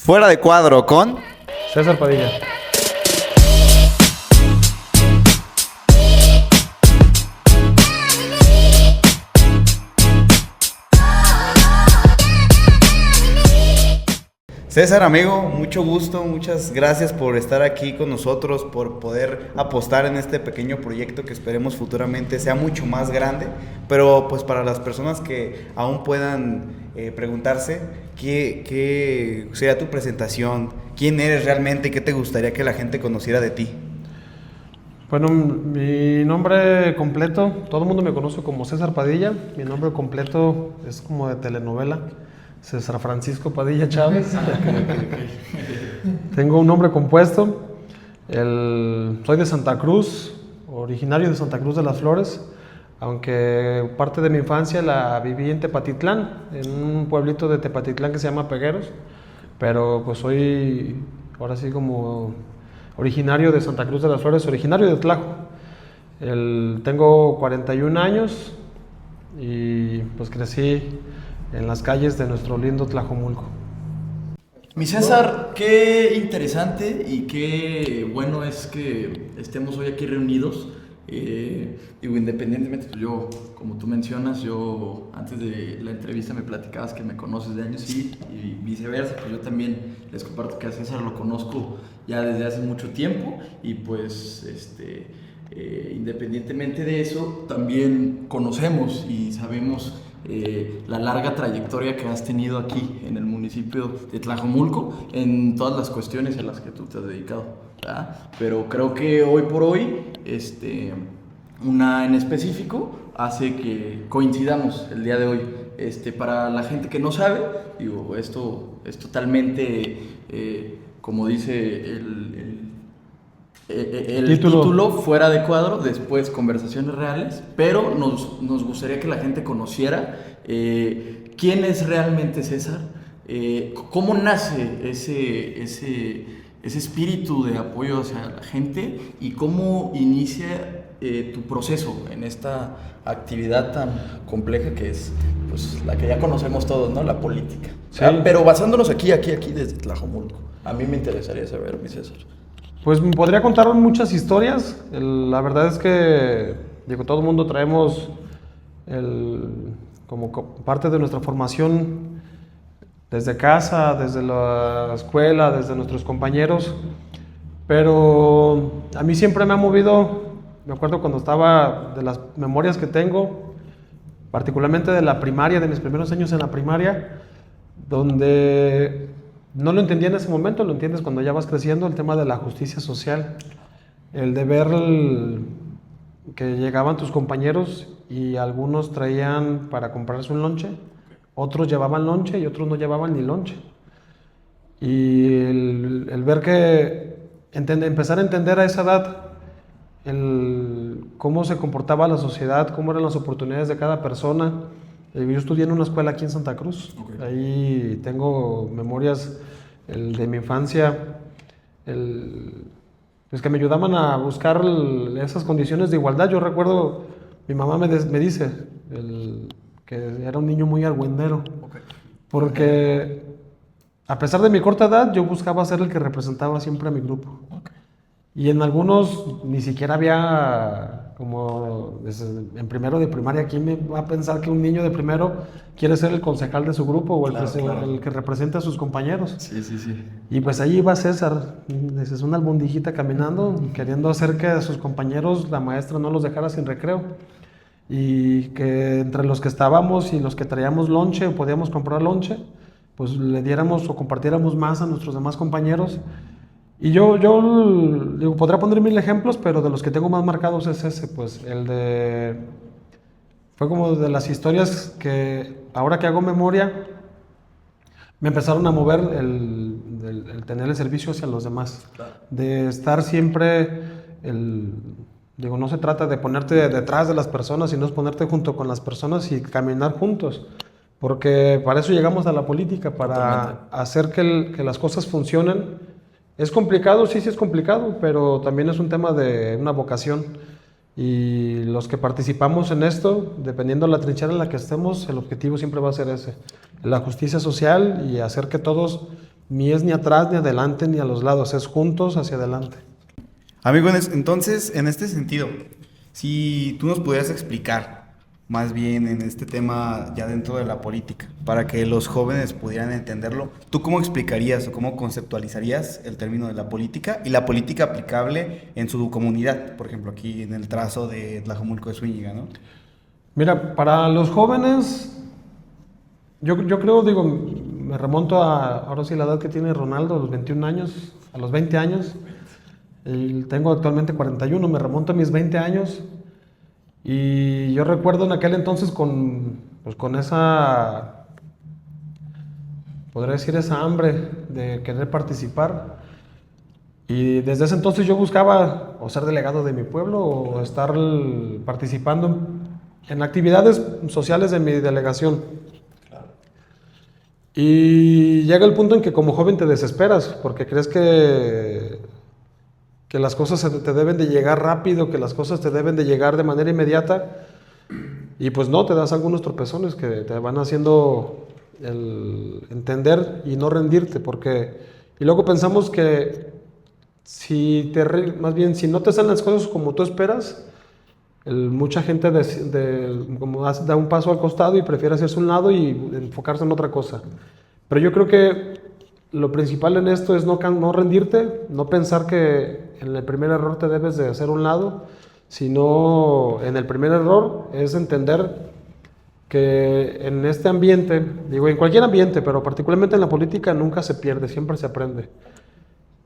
Fuera de cuadro con César Padilla. César, amigo, mucho gusto, muchas gracias por estar aquí con nosotros, por poder apostar en este pequeño proyecto que esperemos futuramente sea mucho más grande, pero pues para las personas que aún puedan preguntarse ¿qué sería tu presentación? ¿Quién eres realmente y qué te gustaría que la gente conociera de ti? Bueno, mi nombre completo, todo el mundo me conoce como César Padilla. Mi nombre completo es como de telenovela, César Francisco Padilla Chávez. Tengo un nombre compuesto. Soy de Santa Cruz, originario de Santa Cruz de las Flores, aunque parte de mi infancia la viví en Tepatitlán, en un pueblito de Tepatitlán que se llama Pegueros, pero pues soy ahora sí como originario de Santa Cruz de las Flores, originario de Tlajo. Tengo 41 años y pues crecí en las calles de nuestro lindo Tlajomulco. Mi César, qué interesante y qué bueno es que estemos hoy aquí reunidos. Digo, independientemente, pues yo, como tú mencionas, yo antes de la entrevista me platicabas que me conoces de años y viceversa, pues yo también les comparto que a César lo conozco ya desde hace mucho tiempo y pues independientemente de eso, también conocemos y sabemos la larga trayectoria que has tenido aquí en el municipio de Tlajomulco en todas las cuestiones a las que tú te has dedicado, ¿verdad? Pero creo que hoy por hoy una en específico hace que coincidamos el día de hoy. Para la gente que no sabe, digo, esto es totalmente como dice el título fuera de cuadro, después conversaciones reales, pero nos gustaría que la gente conociera quién es realmente César, cómo nace ese espíritu de apoyo hacia la gente y cómo inicia tu proceso en esta actividad tan compleja que es pues, la que ya conocemos todos, ¿no? La política. Sí. Pero basándonos aquí desde Tlajomulco, a mí me interesaría saber, mi César. Pues podría contar muchas historias. La verdad es que, digo, todo el mundo traemos como parte de nuestra formación desde casa, desde la escuela, desde nuestros compañeros, pero a mí siempre me ha movido, me acuerdo cuando estaba, de las memorias que tengo, particularmente de la primaria, de mis primeros años en la primaria, donde no lo entendía en ese momento, lo entiendes cuando ya vas creciendo, el tema de la justicia social, el de ver que llegaban tus compañeros y algunos traían para comprarse un lonche, otros llevaban lonche y otros no llevaban ni lonche. Y el ver que, empezar a entender a esa edad cómo se comportaba la sociedad, cómo eran las oportunidades de cada persona. Yo estudié en una escuela aquí en Santa Cruz. Okay. Ahí tengo memorias de mi infancia, pues que me ayudaban a buscar esas condiciones de igualdad. Yo recuerdo, mi mamá me dice que era un niño muy argüendero, okay, porque a pesar de mi corta edad, yo buscaba ser el que representaba siempre a mi grupo. Okay. Y en algunos ni siquiera había, como en primero de primaria, ¿quién me va a pensar que un niño de primero quiere ser el concejal de su grupo o el que represente a sus compañeros? Sí, sí, sí. Y pues ahí iba César, es una albondijita caminando, queriendo hacer que a sus compañeros la maestra no los dejara sin recreo. Y que entre los que estábamos y los que traíamos lonche o podíamos comprar lonche, pues le diéramos o compartiéramos más a nuestros demás compañeros. Y yo digo, podría poner 1000 ejemplos, pero de los que tengo más marcados es ese, pues fue como de las historias que ahora que hago memoria, me empezaron a mover el tener el servicio hacia los demás, claro, de estar siempre, digo, no se trata de ponerte detrás de las personas, sino es ponerte junto con las personas y caminar juntos, porque para eso llegamos a la política, para totalmente hacer que las cosas funcionen. Es complicado, sí es complicado, pero también es un tema de una vocación. Y los que participamos en esto, dependiendo de la trinchera en la que estemos, el objetivo siempre va a ser ese, la justicia social y hacer que todos ni es ni atrás, ni adelante, ni a los lados, es juntos hacia adelante. Amigo, entonces, en este sentido, si tú nos pudieras explicar, más bien en este tema ya dentro de la política, para que los jóvenes pudieran entenderlo, ¿tú cómo explicarías o cómo conceptualizarías el término de la política y la política aplicable en su comunidad? Por ejemplo, aquí en el trazo de Tlajomulco de Zúñiga, ¿no? Mira, para los jóvenes, yo creo, digo, me remonto a, ahora sí, la edad que tiene Ronaldo, a los 21 años, a los 20 años, y tengo actualmente 41, me remonto a mis 20 años, y yo recuerdo en aquel entonces pues con esa, podría decir, esa hambre de querer participar, y desde ese entonces yo buscaba o ser delegado de mi pueblo o estar participando en actividades sociales de mi delegación. Y llega el punto en que como joven te desesperas porque crees que las cosas te deben de llegar rápido, que las cosas te deben de llegar de manera inmediata, y pues no, te das algunos tropezones que te van haciendo el entender y no rendirte, y luego pensamos que más bien si no te salen las cosas como tú esperas, mucha gente como da un paso al costado y prefiere hacerse un lado y enfocarse en otra cosa. Pero yo creo que lo principal en esto es no rendirte, no pensar que en el primer error te debes de hacer un lado, sino en el primer error es entender que en este ambiente, digo en cualquier ambiente, pero particularmente en la política nunca se pierde, siempre se aprende.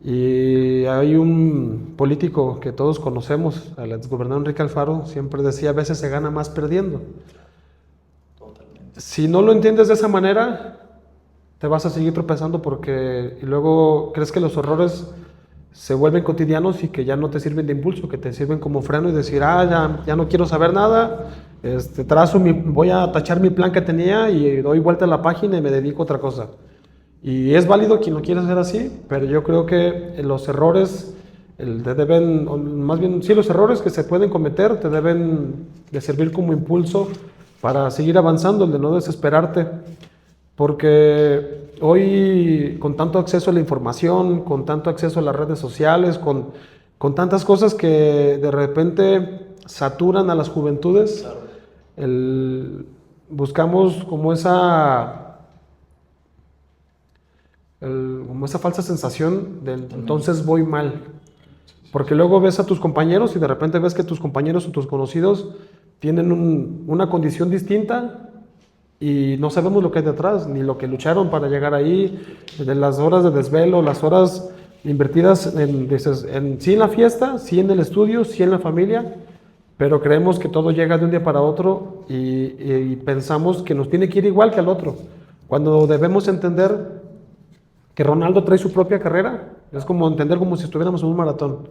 Y hay un político que todos conocemos, el exgobernador Enrique Alfaro, siempre decía, a veces se gana más perdiendo. Totalmente. Si no lo entiendes de esa manera, te vas a seguir tropezando y luego crees que los errores se vuelven cotidianos y que ya no te sirven de impulso, que te sirven como freno y decir, ya no quiero saber nada, voy a tachar mi plan que tenía y doy vuelta a la página y me dedico a otra cosa. Y es válido quien lo quiera hacer así, pero yo creo que los errores los errores que se pueden cometer te deben de servir como impulso para seguir avanzando, el de no desesperarte. Porque hoy, con tanto acceso a la información, con tanto acceso a las redes sociales, con tantas cosas que de repente saturan a las juventudes, buscamos como esa falsa sensación de entonces voy mal. Porque luego ves a tus compañeros y de repente ves que tus compañeros o tus conocidos tienen una condición distinta y no sabemos lo que hay detrás, ni lo que lucharon para llegar ahí, de las horas de desvelo, las horas invertidas sí en la fiesta, sí en el estudio, sí en la familia, pero creemos que todo llega de un día para otro y pensamos que nos tiene que ir igual que al otro, cuando debemos entender que Ronaldo trae su propia carrera. Es como entender como si estuviéramos en un maratón.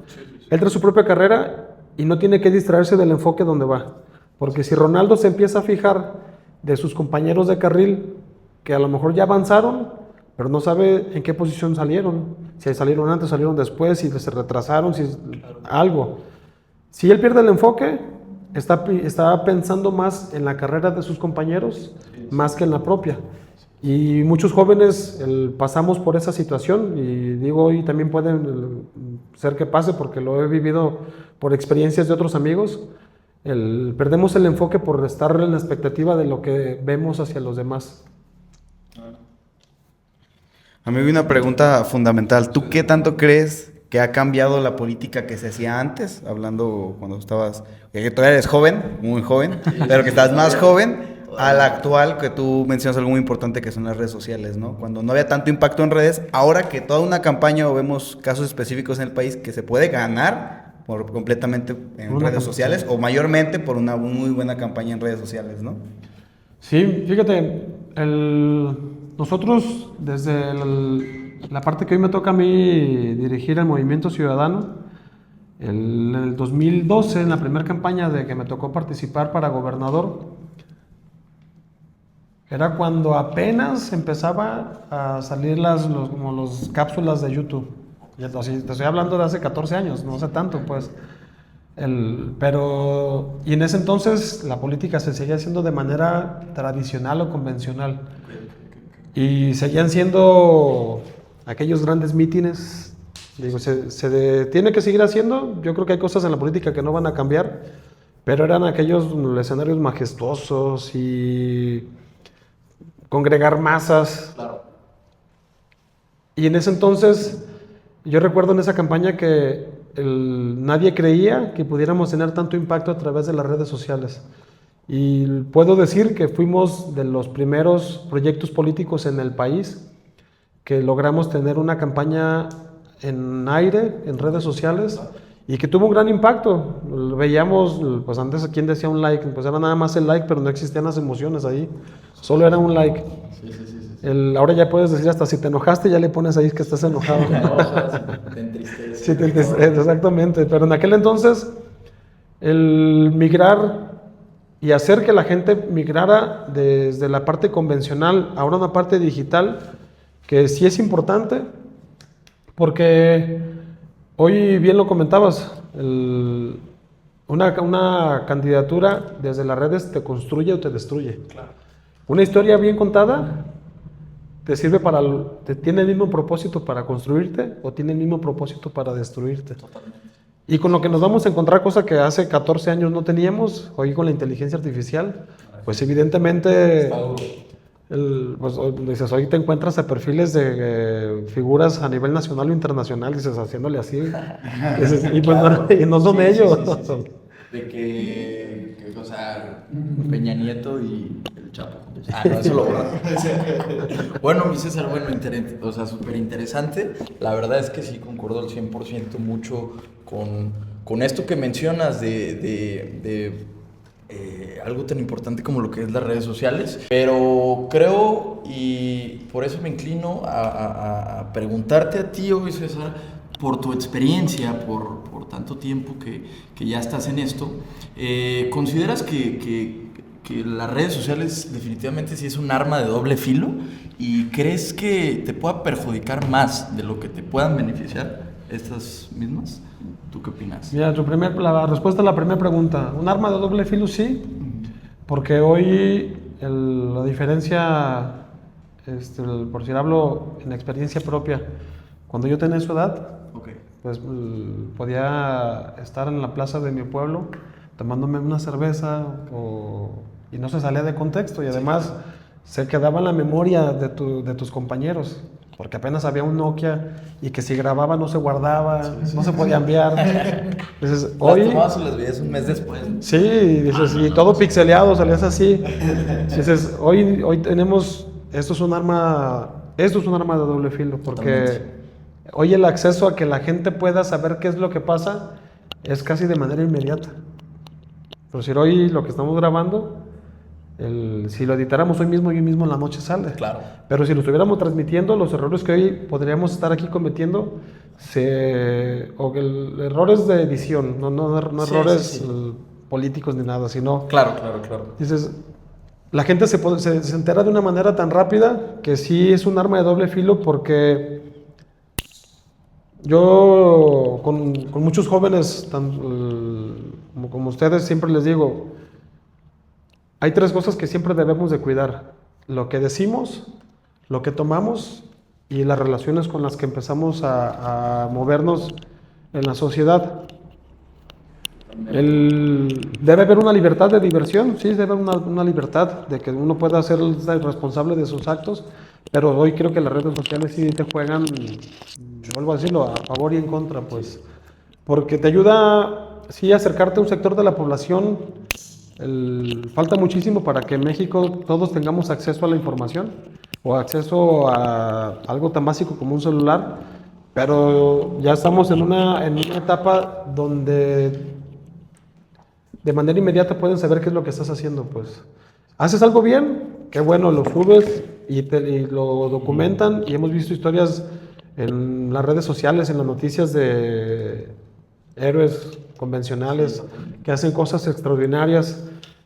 Él trae su propia carrera y no tiene que distraerse del enfoque donde va, porque si Ronaldo se empieza a fijar de sus compañeros de carril que a lo mejor ya avanzaron, pero no sabe en qué posición salieron, si salieron antes, salieron después, si se retrasaron, algo. Si él pierde el enfoque, está pensando más en la carrera de sus compañeros más que en la propia. Y muchos jóvenes pasamos por esa situación, y digo, y también pueden ser que pase porque lo he vivido por experiencias de otros amigos. Perdemos el enfoque por estar en la expectativa de lo que vemos hacia los demás. Amigo, una pregunta fundamental. ¿Tú qué tanto crees que ha cambiado la política que se hacía antes? Hablando cuando estabas, que todavía eres joven, muy joven, pero que estás más joven, a la actual, que tú mencionas algo muy importante que son las redes sociales, ¿no? Cuando no había tanto impacto en redes, ahora que toda una campaña, o vemos casos específicos en el país que se puede ganar completamente en redes sociales, o mayormente por una muy buena campaña en redes sociales, ¿no? Sí, fíjate, nosotros desde la parte que hoy me toca a mí dirigir el Movimiento Ciudadano, en el 2012, en la primera campaña de que me tocó participar para gobernador, era cuando apenas empezaba a salir las cápsulas de YouTube. Te estoy hablando de hace 14 años, no hace tanto, pues. Y en ese entonces la política se seguía haciendo de manera tradicional o convencional. Y seguían siendo aquellos grandes mítines. Digo, tiene que seguir haciendo. Yo creo que hay cosas en la política que no van a cambiar, pero eran aquellos escenarios majestuosos y congregar masas. Claro. Y en ese entonces, yo recuerdo en esa campaña que nadie creía que pudiéramos tener tanto impacto a través de las redes sociales. Y puedo decir que fuimos de los primeros proyectos políticos en el país que logramos tener una campaña en aire, en redes sociales, y que tuvo un gran impacto. Veíamos, pues antes, ¿quién decía un like? Pues era nada más el like, pero no existían las emociones ahí, solo era un like. Ahora ya puedes decir hasta si te enojaste, ya le pones ahí que estás enojado. Si te entristeces. Exactamente, pero en aquel entonces el migrar y hacer que la gente migrara desde la parte convencional a una parte digital, que sí es importante, porque hoy bien lo comentabas, una candidatura desde las redes te construye o te destruye. Claro. Una historia bien contada te sirve tiene el mismo propósito para construirte o tiene el mismo propósito para destruirte. Totalmente. Y con lo que nos vamos a encontrar, cosa que hace 14 años no teníamos, hoy con la inteligencia artificial, pues evidentemente, hoy te encuentras a perfiles de figuras a nivel nacional o internacional, dices, haciéndole así, dices, y pues y no son ellos. Sí. De que, o sea, Peña Nieto y el Chapo. No, eso lo borro. Bueno, mi César, o sea, súper interesante. La verdad es que sí, concuerdo al 100% mucho con esto que mencionas de algo tan importante como lo que es las redes sociales. Pero creo, y por eso me inclino a preguntarte a ti hoy, César, por tu experiencia, por tanto tiempo que ya estás en esto, ¿consideras que las redes sociales definitivamente sí es un arma de doble filo? ¿Y crees que te pueda perjudicar más de lo que te puedan beneficiar estas mismas? ¿Tú qué opinas? Mira, la respuesta a la primera pregunta, un arma de doble filo sí, porque hoy la diferencia, por decir, hablo en experiencia propia, cuando yo tenía su edad, pues podía estar en la plaza de mi pueblo tomándome una cerveza y no se salía de contexto, y además se quedaba en la memoria de tus compañeros, porque apenas había un Nokia y que si grababa no se guardaba, no se podía enviar. Dices, hoy tomabas y las veías un mes después. Sí, dices, y todo pixeleado, salías así. Dices, hoy tenemos, esto es un arma de doble filo, porque Totalmente. Hoy el acceso a que la gente pueda saber qué es lo que pasa es casi de manera inmediata. Pero si hoy lo que estamos grabando, si lo editáramos hoy mismo en la noche sale. Claro. Pero si lo estuviéramos transmitiendo, los errores que hoy podríamos estar aquí cometiendo, errores de edición, no errores políticos ni nada, sino... Claro. Dices, la gente se entera de una manera tan rápida que sí es un arma de doble filo, porque yo con muchos jóvenes, como ustedes, siempre les digo, hay tres cosas que siempre debemos de cuidar: lo que decimos, lo que tomamos y las relaciones con las que empezamos a movernos en la sociedad. Debe haber una libertad de diversión, sí, debe haber una libertad de que uno pueda ser responsable de sus actos, pero hoy creo que las redes sociales sí te juegan, vuelvo a decirlo, a favor y en contra, pues, porque te ayuda, sí, a acercarte a un sector de la población. Falta muchísimo para que en México todos tengamos acceso a la información o acceso a algo tan básico como un celular, pero ya estamos en una etapa donde de manera inmediata pueden saber qué es lo que estás haciendo. Pues haces algo bien, qué bueno, lo subes y lo documentan, y hemos visto historias en las redes sociales, en las noticias, de héroes convencionales que hacen cosas extraordinarias,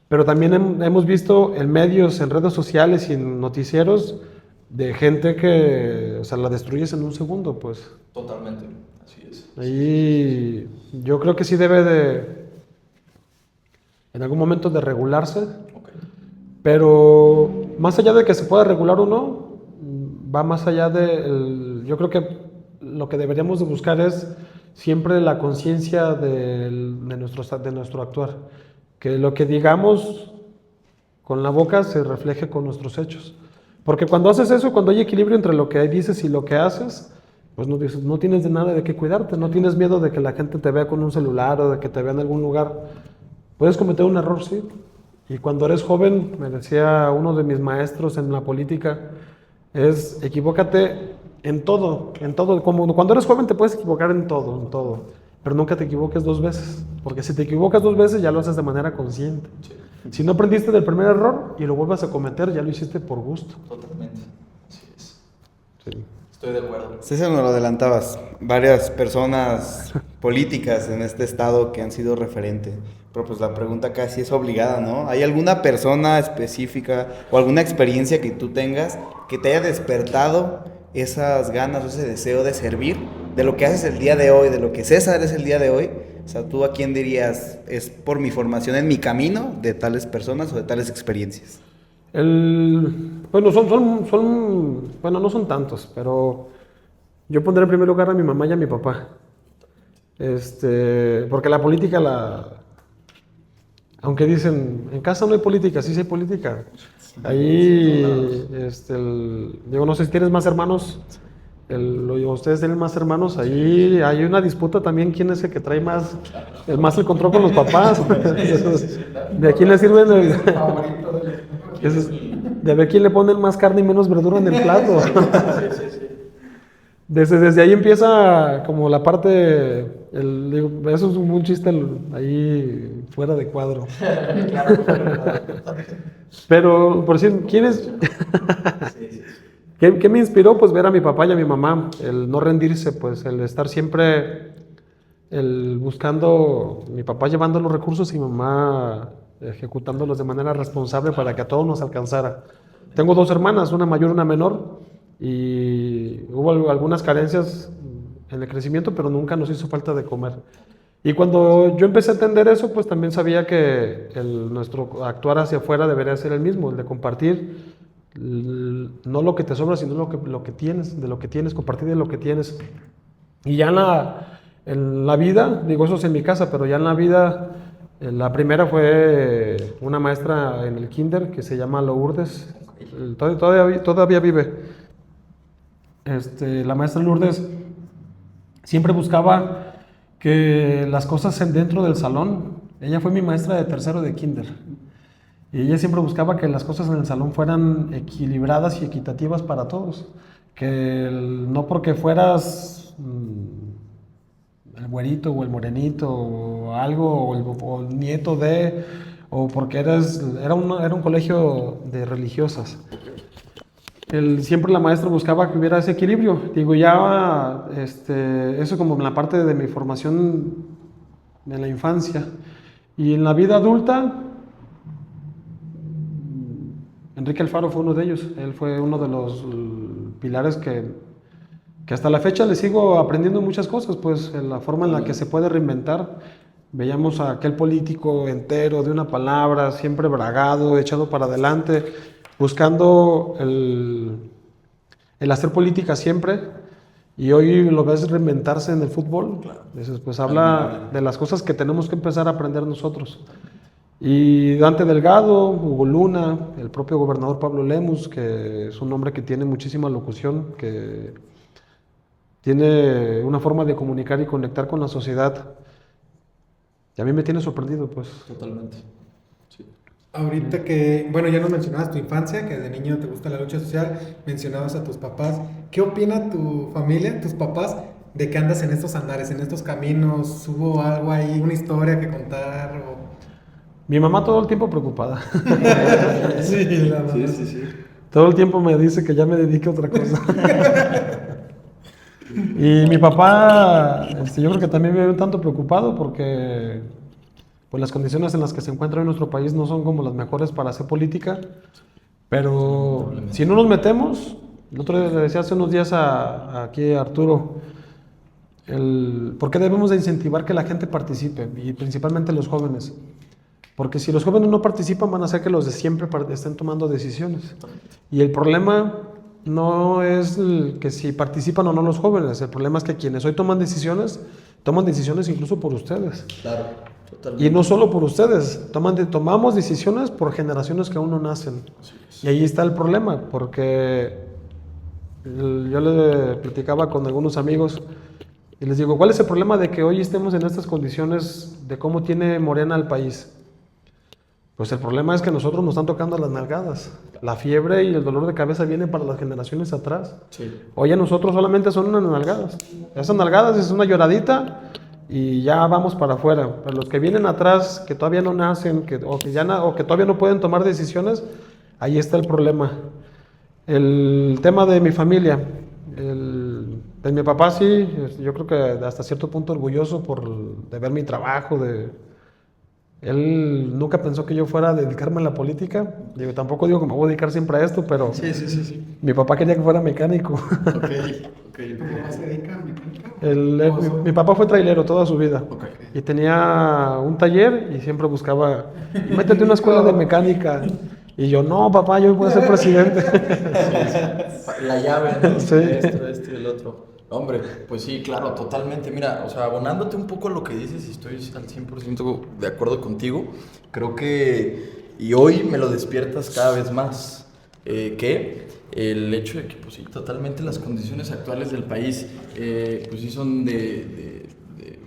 pero también hemos visto en medios, en redes sociales y en noticieros de gente que, o sea, la destruyes en un segundo, pues. Totalmente, así es. Ahí yo creo que sí debe en algún momento de regularse, pero más allá de que se pueda regular o no, va más allá yo creo que lo que deberíamos de buscar es siempre la conciencia de nuestro actuar. Que lo que digamos con la boca se refleje con nuestros hechos. Porque cuando haces eso, cuando hay equilibrio entre lo que dices y lo que haces, pues no tienes de nada de qué cuidarte, no tienes miedo de que la gente te vea con un celular o de que te vea en algún lugar. Puedes cometer un error, sí. Y cuando eres joven, me decía uno de mis maestros en la política, es equivócate en todo, en todo. Como cuando eres joven te puedes equivocar en todo, pero nunca te equivoques 2 veces, porque si te equivocas 2 veces ya lo haces de manera consciente. Si no aprendiste del primer error y lo vuelvas a cometer, ya lo hiciste por gusto. Totalmente, así es. Sí. Estoy de acuerdo. César, nos lo adelantabas. Varias personas políticas en este estado que han sido referente. Pero pues la pregunta casi es obligada, ¿no? ¿Hay alguna persona específica o alguna experiencia que tú tengas que te haya despertado esas ganas o ese deseo de servir de lo que haces el día de hoy, de lo que César es el día de hoy? O sea, ¿tú a quién dirías es por mi formación en mi camino de tales personas o de tales experiencias? Bueno, bueno, no son tantos, pero yo pondré en primer lugar a mi mamá y a mi papá. Porque la política, aunque dicen, en casa no hay política, sí hay política. Ahí, digo, no sé si tienes más hermanos, ustedes tienen más hermanos, ahí hay una disputa también, quién es el que trae más el control con los papás. ¿De a quién le sirven de ver quién le ponen más carne y menos verdura en el plato? Desde ahí empieza como la parte, digo, eso es un chiste ahí fuera de cuadro. Pero, por decir, ¿quién es? ¿Qué me inspiró? Pues ver a mi papá y a mi mamá, el no rendirse, pues el estar siempre buscando, mi papá llevando los recursos y mi mamá ejecutándolos de manera responsable para que a todos nos alcanzara. Tengo 2 hermanas, una mayor y una menor, y hubo algunas carencias en el crecimiento, pero nunca nos hizo falta de comer. Y cuando yo empecé a entender eso, pues también sabía que nuestro actuar hacia afuera debería ser el mismo, el de compartir, no lo que te sobra, sino lo que tienes, de lo que tienes, compartir de lo que tienes. Y ya en la vida, digo, eso es en mi casa, pero ya en la vida, la primera fue una maestra en el kinder que se llama Lourdes, todavía vive. La maestra Lourdes siempre buscaba que las cosas dentro del salón, ella fue mi maestra de tercero de kinder, y ella siempre buscaba que las cosas en el salón fueran equilibradas y equitativas para todos, que no porque fueras el güerito o el morenito o algo, o el nieto de, o porque era un colegio de religiosas. Siempre la maestra buscaba que hubiera ese equilibrio. Digo, ya eso como en la parte de mi formación en la infancia. Y en la vida adulta, Enrique Alfaro fue uno de ellos. Él fue uno de los pilares que hasta la fecha le sigo aprendiendo muchas cosas, pues en la forma en la que se puede reinventar. Veíamos a aquel político entero de una palabra, siempre bragado, echado para adelante, buscando el hacer política siempre, y hoy lo ves reinventarse en el fútbol. Entonces, pues habla de las cosas que tenemos que empezar a aprender nosotros. Y Dante Delgado, Hugo Luna, el propio gobernador Pablo Lemus, que es un hombre que tiene muchísima locución, que tiene una forma de comunicar y conectar con la sociedad, y a mí me tiene sorprendido, pues. Totalmente. Ahorita que, bueno, ya nos mencionabas tu infancia, que de niño te gusta la lucha social, mencionabas a tus papás. ¿Qué opina tu familia, tus papás, de que andas en estos andares, en estos caminos? ¿Hubo algo ahí, una historia que contar? Mi mamá todo el tiempo preocupada. Sí, la mamá. Sí. Todo el tiempo me dice que ya me dedique a otra cosa. Y mi papá, yo creo que también me ve un tanto preocupado porque pues las condiciones en las que se encuentra hoy nuestro país no son como las mejores para hacer política, pero si no nos metemos, el otro día le decía hace unos días aquí a Arturo, ¿por qué debemos de incentivar que la gente participe? Y principalmente los jóvenes. Porque si los jóvenes no participan, van a hacer que los de siempre estén tomando decisiones. Y el problema no es que si participan o no los jóvenes, el problema es que quienes hoy toman decisiones incluso por ustedes. Claro, totalmente. Y no solo por ustedes, tomamos decisiones por generaciones que aún no nacen. Y ahí está el problema, porque yo le platicaba con algunos amigos y les digo, ¿cuál es el problema de que hoy estemos en estas condiciones de cómo tiene Morena el país? Pues el problema es que nosotros nos están tocando las nalgadas. La fiebre y el dolor de cabeza vienen para las generaciones atrás. Sí. Hoy a nosotros solamente son unas nalgadas. Esas nalgadas es una lloradita y ya vamos para afuera. Pero los que vienen atrás, que todavía no nacen, o que todavía no pueden tomar decisiones, ahí está el problema. El tema de mi familia, de mi papá sí, yo creo que hasta cierto punto orgulloso de ver mi trabajo, él nunca pensó que yo fuera a dedicarme a la política. Digo, tampoco digo que me voy a dedicar siempre a esto, pero Sí. mi papá quería que fuera mecánico. Ok. ¿Tu papá se dedica a mecánica? Mi papá fue trailero toda su vida. Ok. Y tenía un taller y siempre buscaba, métete a una escuela de mecánica. Y yo, no, papá, yo voy a ser presidente. La llave, ¿no? Sí. Esto y el otro. Hombre, pues sí, claro, totalmente. Mira, o sea, abonándote un poco a lo que dices, y estoy al 100% de acuerdo contigo, creo que, y hoy me lo despiertas cada vez más, que el hecho de que, pues sí, totalmente las condiciones actuales del país, pues sí son de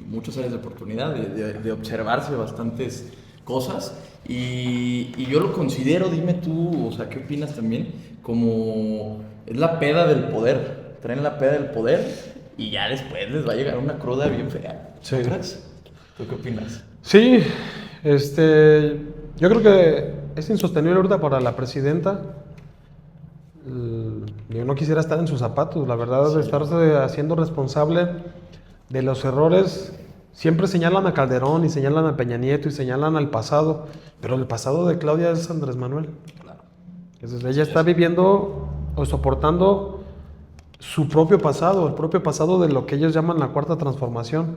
muchas áreas de oportunidad, de observarse bastantes cosas, y yo lo considero, dime tú, o sea, ¿qué opinas también? Como es la peda del poder. Traen la peda del poder y ya después les va a llegar una cruda bien fea. Sí. ¿No crees? ¿Tú qué opinas? Sí, yo creo que es insostenible ahorita para la presidenta. Yo no quisiera estar en sus zapatos, la verdad, de estarse haciendo responsable de los errores. Siempre señalan a Calderón y señalan a Peña Nieto y señalan al pasado, pero el pasado de Claudia es Andrés Manuel. Claro. Entonces, ella está viviendo o soportando su propio pasado, el propio pasado de lo que ellos llaman la cuarta transformación.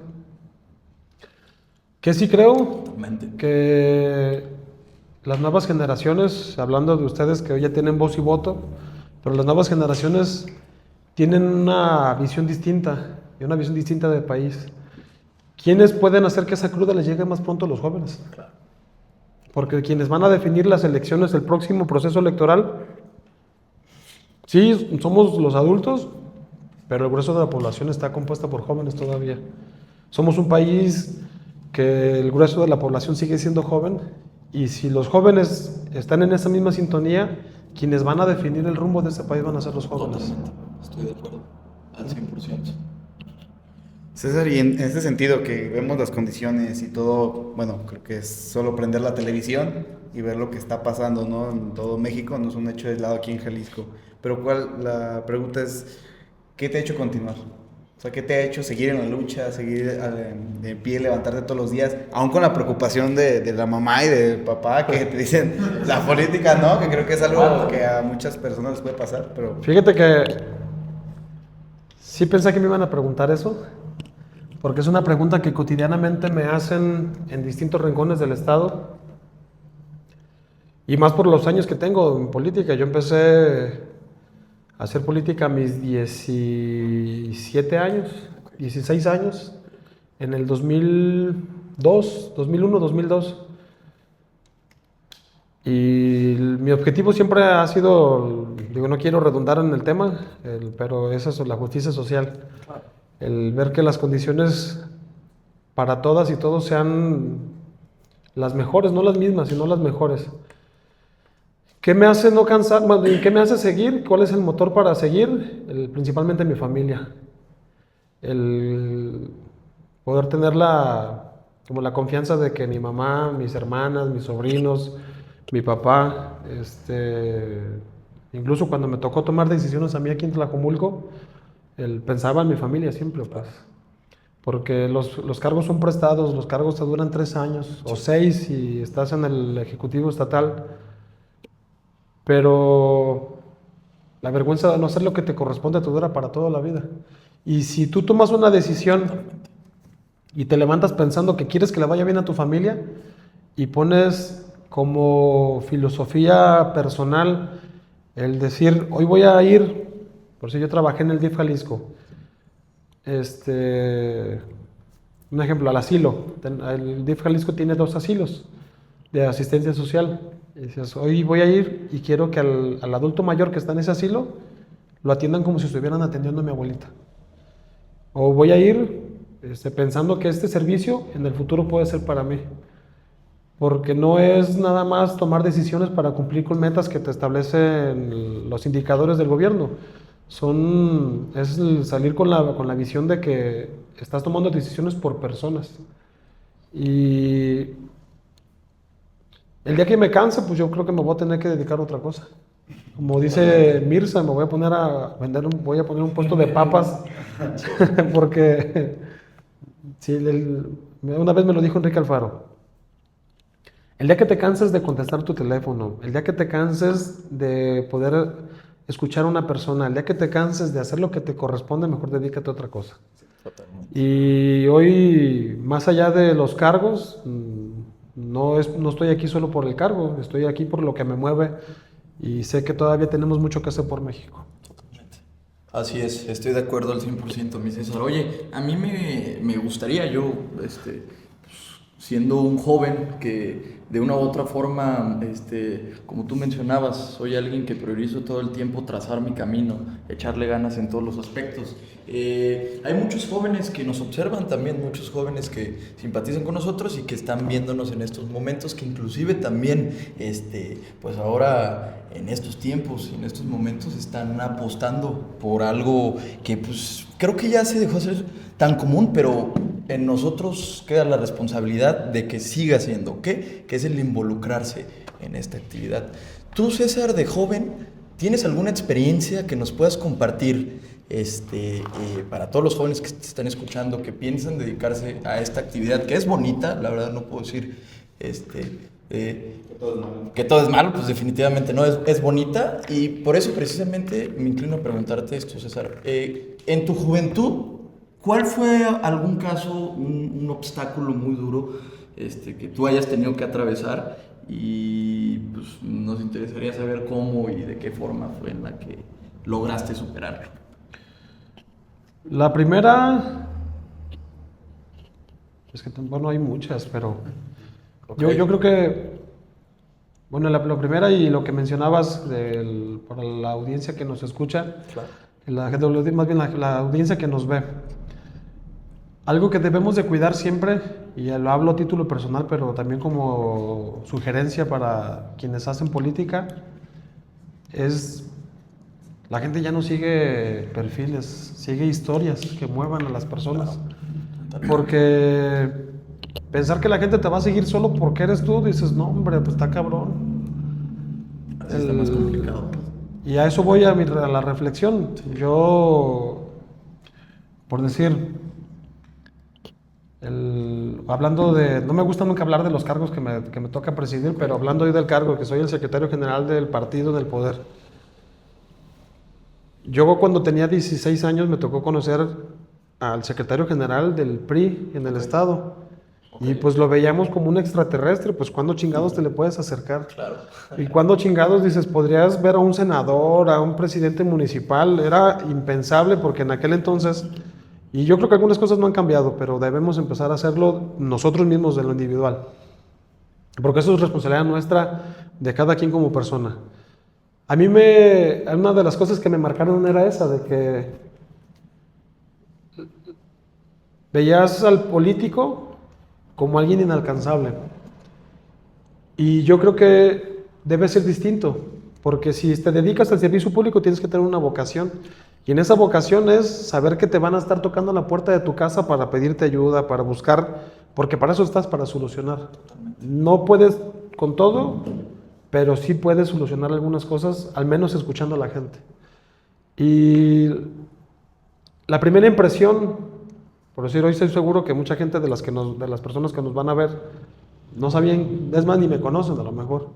Que sí creo Totalmente. que las nuevas generaciones, hablando de ustedes que hoy ya tienen voz y voto, pero las nuevas generaciones tienen una visión distinta y una visión distinta del país. ¿Quiénes pueden hacer que esa cruda les llegue más pronto a los jóvenes? Claro. Porque quienes van a definir las elecciones, el próximo proceso electoral, sí, somos los adultos, pero el grueso de la población está compuesta por jóvenes todavía. Somos un país que el grueso de la población sigue siendo joven, y si los jóvenes están en esa misma sintonía, quienes van a definir el rumbo de este país van a ser los jóvenes. Totalmente. Estoy de acuerdo. Al 100%. César, y en este sentido que vemos las condiciones y todo, bueno, creo que es solo prender la televisión y ver lo que está pasando, ¿no? En todo México, no es un hecho aislado aquí en Jalisco. Pero la pregunta es, ¿qué te ha hecho continuar? O sea, ¿qué te ha hecho seguir en la lucha, seguir de pie, levantarte todos los días, aún con la preocupación de la mamá y del papá que te dicen, la política, ¿no? Que creo que es algo que a muchas personas les puede pasar, pero... Fíjate que sí pensé que me iban a preguntar eso, porque es una pregunta que cotidianamente me hacen en distintos rincones del estado, y más por los años que tengo en política. Yo empecé a hacer política a mis 17 años, 16 años, en el 2001, 2002. Y mi objetivo siempre ha sido, digo, no quiero redundar en el tema, pero es eso, la justicia social. El ver que las condiciones para todas y todos sean las mejores, no las mismas, sino las mejores. ¿Qué me hace no cansar? ¿Qué me hace seguir? ¿Cuál es el motor para seguir? Principalmente mi familia. El poder tener como la confianza de que mi mamá, mis hermanas, mis sobrinos, mi papá, incluso cuando me tocó tomar decisiones a mí aquí en Tlajomulco, pensaba en mi familia siempre, pues. Porque los cargos son prestados, los cargos te duran 3 años o 6 si estás en el Ejecutivo Estatal. Pero la vergüenza de no hacer lo que te corresponde te dura para toda la vida. Y si tú tomas una decisión y te levantas pensando que quieres que le vaya bien a tu familia y pones como filosofía personal el decir, hoy voy a ir Por si yo trabajé en el DIF Jalisco. Un ejemplo, al asilo. El DIF Jalisco tiene 2 asilos de asistencia social. Y dices, hoy voy a ir y quiero que al adulto mayor que está en ese asilo lo atiendan como si estuvieran atendiendo a mi abuelita. O voy a ir pensando que este servicio en el futuro puede ser para mí. Porque no es nada más tomar decisiones para cumplir con metas que te establecen los indicadores del gobierno. Es el salir con la visión de que estás tomando decisiones por personas. Y el día que me canse, pues yo creo que me voy a tener que dedicar a otra cosa. Como dice Mirza, me voy a poner a vender, voy a poner un puesto de papas, porque sí, una vez me lo dijo Enrique Alfaro. El día que te canses de contestar tu teléfono, el día que te canses de poder escuchar a una persona, el día que te canses de hacer lo que te corresponde, mejor dedícate a otra cosa. Y hoy, más allá de los cargos, no estoy aquí solo por el cargo, estoy aquí por lo que me mueve y sé que todavía tenemos mucho que hacer por México. Así es, estoy de acuerdo al 100%, mi César. Oye, a mí me gustaría siendo un joven que de una u otra forma, como tú mencionabas, soy alguien que priorizo todo el tiempo trazar mi camino, echarle ganas en todos los aspectos. Hay muchos jóvenes que nos observan también, muchos jóvenes que simpatizan con nosotros y que están viéndonos en estos momentos, que inclusive también, pues ahora en estos tiempos y en estos momentos están apostando por algo que pues creo que ya se dejó de ser tan común, pero en nosotros queda la responsabilidad de que siga siendo, que es el involucrarse en esta actividad. Tú, César, de joven, ¿tienes alguna experiencia que nos puedas compartir para todos los jóvenes que te están escuchando, que piensan dedicarse a esta actividad, que es bonita? La verdad no puedo decir que todo es malo, pues definitivamente no, es bonita, y por eso precisamente me inclino a preguntarte esto, César. En tu juventud, ¿cuál fue algún caso, un obstáculo muy duro que tú hayas tenido que atravesar? Y pues nos interesaría saber cómo y de qué forma fue en la que lograste superarlo. La primera, es que bueno, hay muchas, pero okay. Yo creo que, bueno, la primera y lo que mencionabas para la audiencia que nos escucha, claro. Más bien la audiencia que nos ve. Algo que debemos de cuidar siempre, y lo hablo a título personal, pero también como sugerencia para quienes hacen política, es la gente ya no sigue perfiles, sigue historias que muevan a las personas. Porque pensar que la gente te va a seguir solo porque eres tú, dices, no hombre, pues está cabrón. Así está más complicado. Y a eso voy a la reflexión. Yo, por decir, hablando de, no me gusta nunca hablar de los cargos que me toca presidir, pero hablando hoy del cargo, que soy el secretario general del partido del poder. Yo cuando tenía 16 años me tocó conocer al secretario general del PRI en el estado. Y pues lo veíamos como un extraterrestre, pues ¿cuándo chingados te le puedes acercar? Claro. Y cuando chingados dices, podrías ver a un senador, a un presidente municipal, era impensable porque en aquel entonces, y yo creo que algunas cosas no han cambiado, pero debemos empezar a hacerlo nosotros mismos de lo individual. Porque eso es responsabilidad nuestra, de cada quien como persona. A mí una de las cosas que me marcaron era esa, de que veías al político como alguien inalcanzable. Y yo creo que debe ser distinto, porque si te dedicas al servicio público tienes que tener una vocación. Y en esa vocación es saber que te van a estar tocando la puerta de tu casa para pedirte ayuda, para buscar, porque para eso estás, para solucionar. No puedes con todo, pero sí puedes solucionar algunas cosas, al menos escuchando a la gente. Y la primera impresión, por decir, hoy estoy seguro que mucha gente de las personas que nos van a ver no sabían, es más, ni me conocen a lo mejor.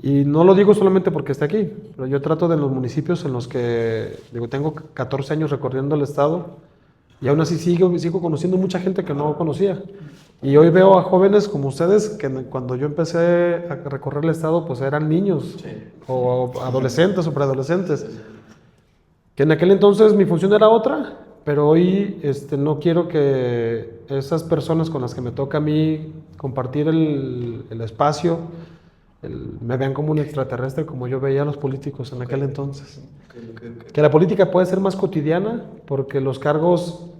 Y no lo digo solamente porque esté aquí, pero yo trato de los municipios en los que, tengo 14 años recorriendo el estado y aún así sigo conociendo mucha gente que no conocía. Y hoy veo a jóvenes como ustedes que cuando yo empecé a recorrer el estado pues eran niños, sí, o adolescentes o preadolescentes. que en aquel entonces mi función era otra, pero hoy no quiero que esas personas con las que me toca a mí compartir el espacio me vean como un extraterrestre como yo veía a los políticos en aquel entonces. Que la política puede ser más cotidiana porque los cargos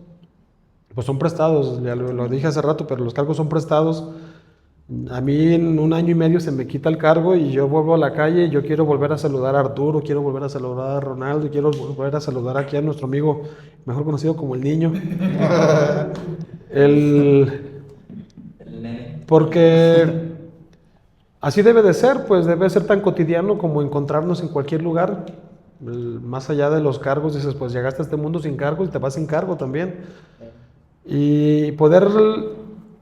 pues son prestados, ya lo dije hace rato, pero los cargos son prestados. A mí en 1 año y medio se me quita el cargo y yo vuelvo a la calle y yo quiero volver a saludar a Arturo, quiero volver a saludar a Ronaldo, quiero volver a saludar aquí a nuestro amigo mejor conocido como el Niño. Porque así debe de ser, pues debe ser tan cotidiano como encontrarnos en cualquier lugar. Más allá de los cargos, dices, pues llegaste a este mundo sin cargo y te vas sin cargo también. Y poder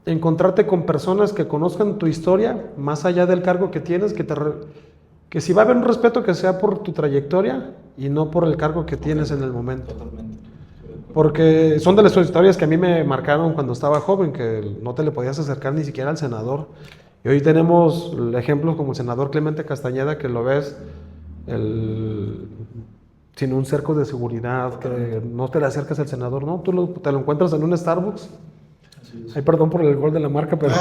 encontrarte con personas que conozcan tu historia, más allá del cargo que tienes, que si va a haber un respeto que sea por tu trayectoria y no por el cargo que tienes en el momento. Totalmente. Porque son de las historias que a mí me marcaron cuando estaba joven, que no te le podías acercar ni siquiera al senador. Y hoy tenemos ejemplos como el senador Clemente Castañeda, que lo ves sin un cerco de seguridad, que no te le acercas al senador, ¿no? Tú te lo encuentras en un Starbucks. Ay, perdón por el gol de la marca, pero...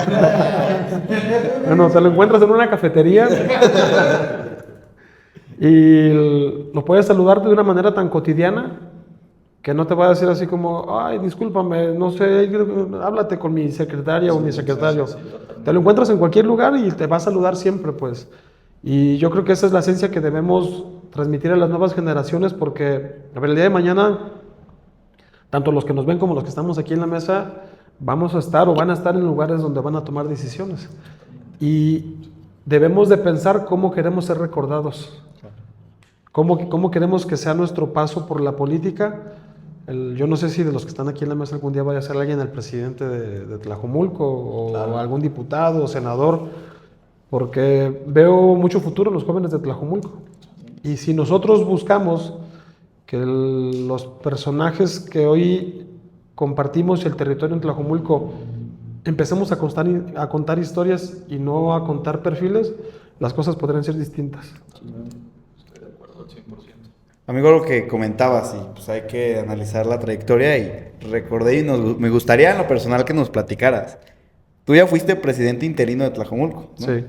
bueno, te lo encuentras en una cafetería y lo puedes saludar de una manera tan cotidiana que no te va a decir así como, ay, discúlpame, no sé, háblate con mi secretaria o mi secretario. Te lo encuentras en cualquier lugar y te va a saludar siempre, pues. Y yo creo que esa es la esencia que debemos transmitir a las nuevas generaciones porque, a ver, el día de mañana, tanto los que nos ven como los que estamos aquí en la mesa, vamos a estar o van a estar en lugares donde van a tomar decisiones. Y debemos de pensar cómo queremos ser recordados. Cómo queremos que sea nuestro paso por la política. Yo no sé si de los que están aquí en la mesa algún día vaya a ser alguien el presidente de Tlajomulco o claro, algún diputado o senador, porque veo mucho futuro en los jóvenes de Tlajomulco. Y si nosotros buscamos que los personajes que hoy compartimos el territorio en Tlajomulco empecemos a contar historias y no a contar perfiles, las cosas podrían ser distintas. Estoy de acuerdo, 100%. Amigo, lo que comentabas, y pues hay que analizar la trayectoria y recordé me gustaría en lo personal que nos platicaras. Tú ya fuiste presidente interino de Tlajomulco, ¿no? Sí.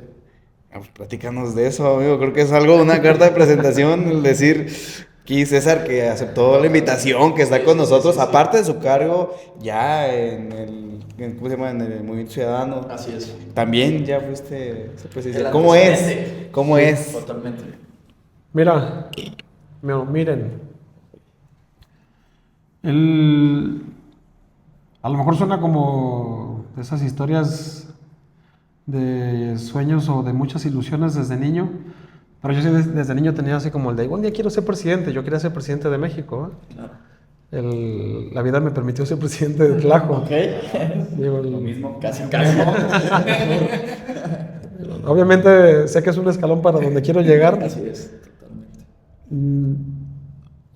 Pues platícanos de eso, amigo. Creo que es algo, una carta de presentación, el decir que César que aceptó la invitación, que está con nosotros, aparte de su cargo ya ¿cómo se llama? En el Movimiento Ciudadano. Así es. También ya fuiste presidente. ¿Cómo es? ¿Cómo es? Totalmente. Mira, miren, a lo mejor suena como esas historias de sueños o de muchas ilusiones desde niño, pero yo sí desde niño tenía así como el de, un día quiero ser presidente, yo quería ser presidente de México, ¿eh? Claro. La vida me permitió ser presidente de Tlajo. Ok. Digo, Lo mismo, casi. Obviamente sé que es un escalón para donde quiero llegar. Así es, totalmente.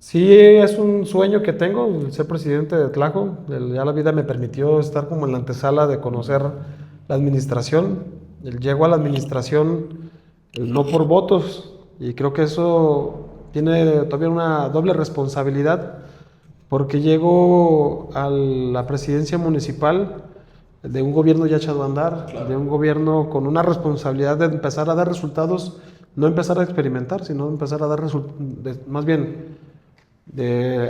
Sí, es un sueño que tengo, el ser presidente de Tlajo. Ya la vida me permitió estar como en la antesala de conocer la administración. Llego a la administración no por votos y creo que eso tiene todavía una doble responsabilidad porque llego a la presidencia municipal de un gobierno ya echado a andar, claro, de un gobierno con una responsabilidad de empezar a dar resultados, no empezar a experimentar, sino empezar a dar resultados, más bien,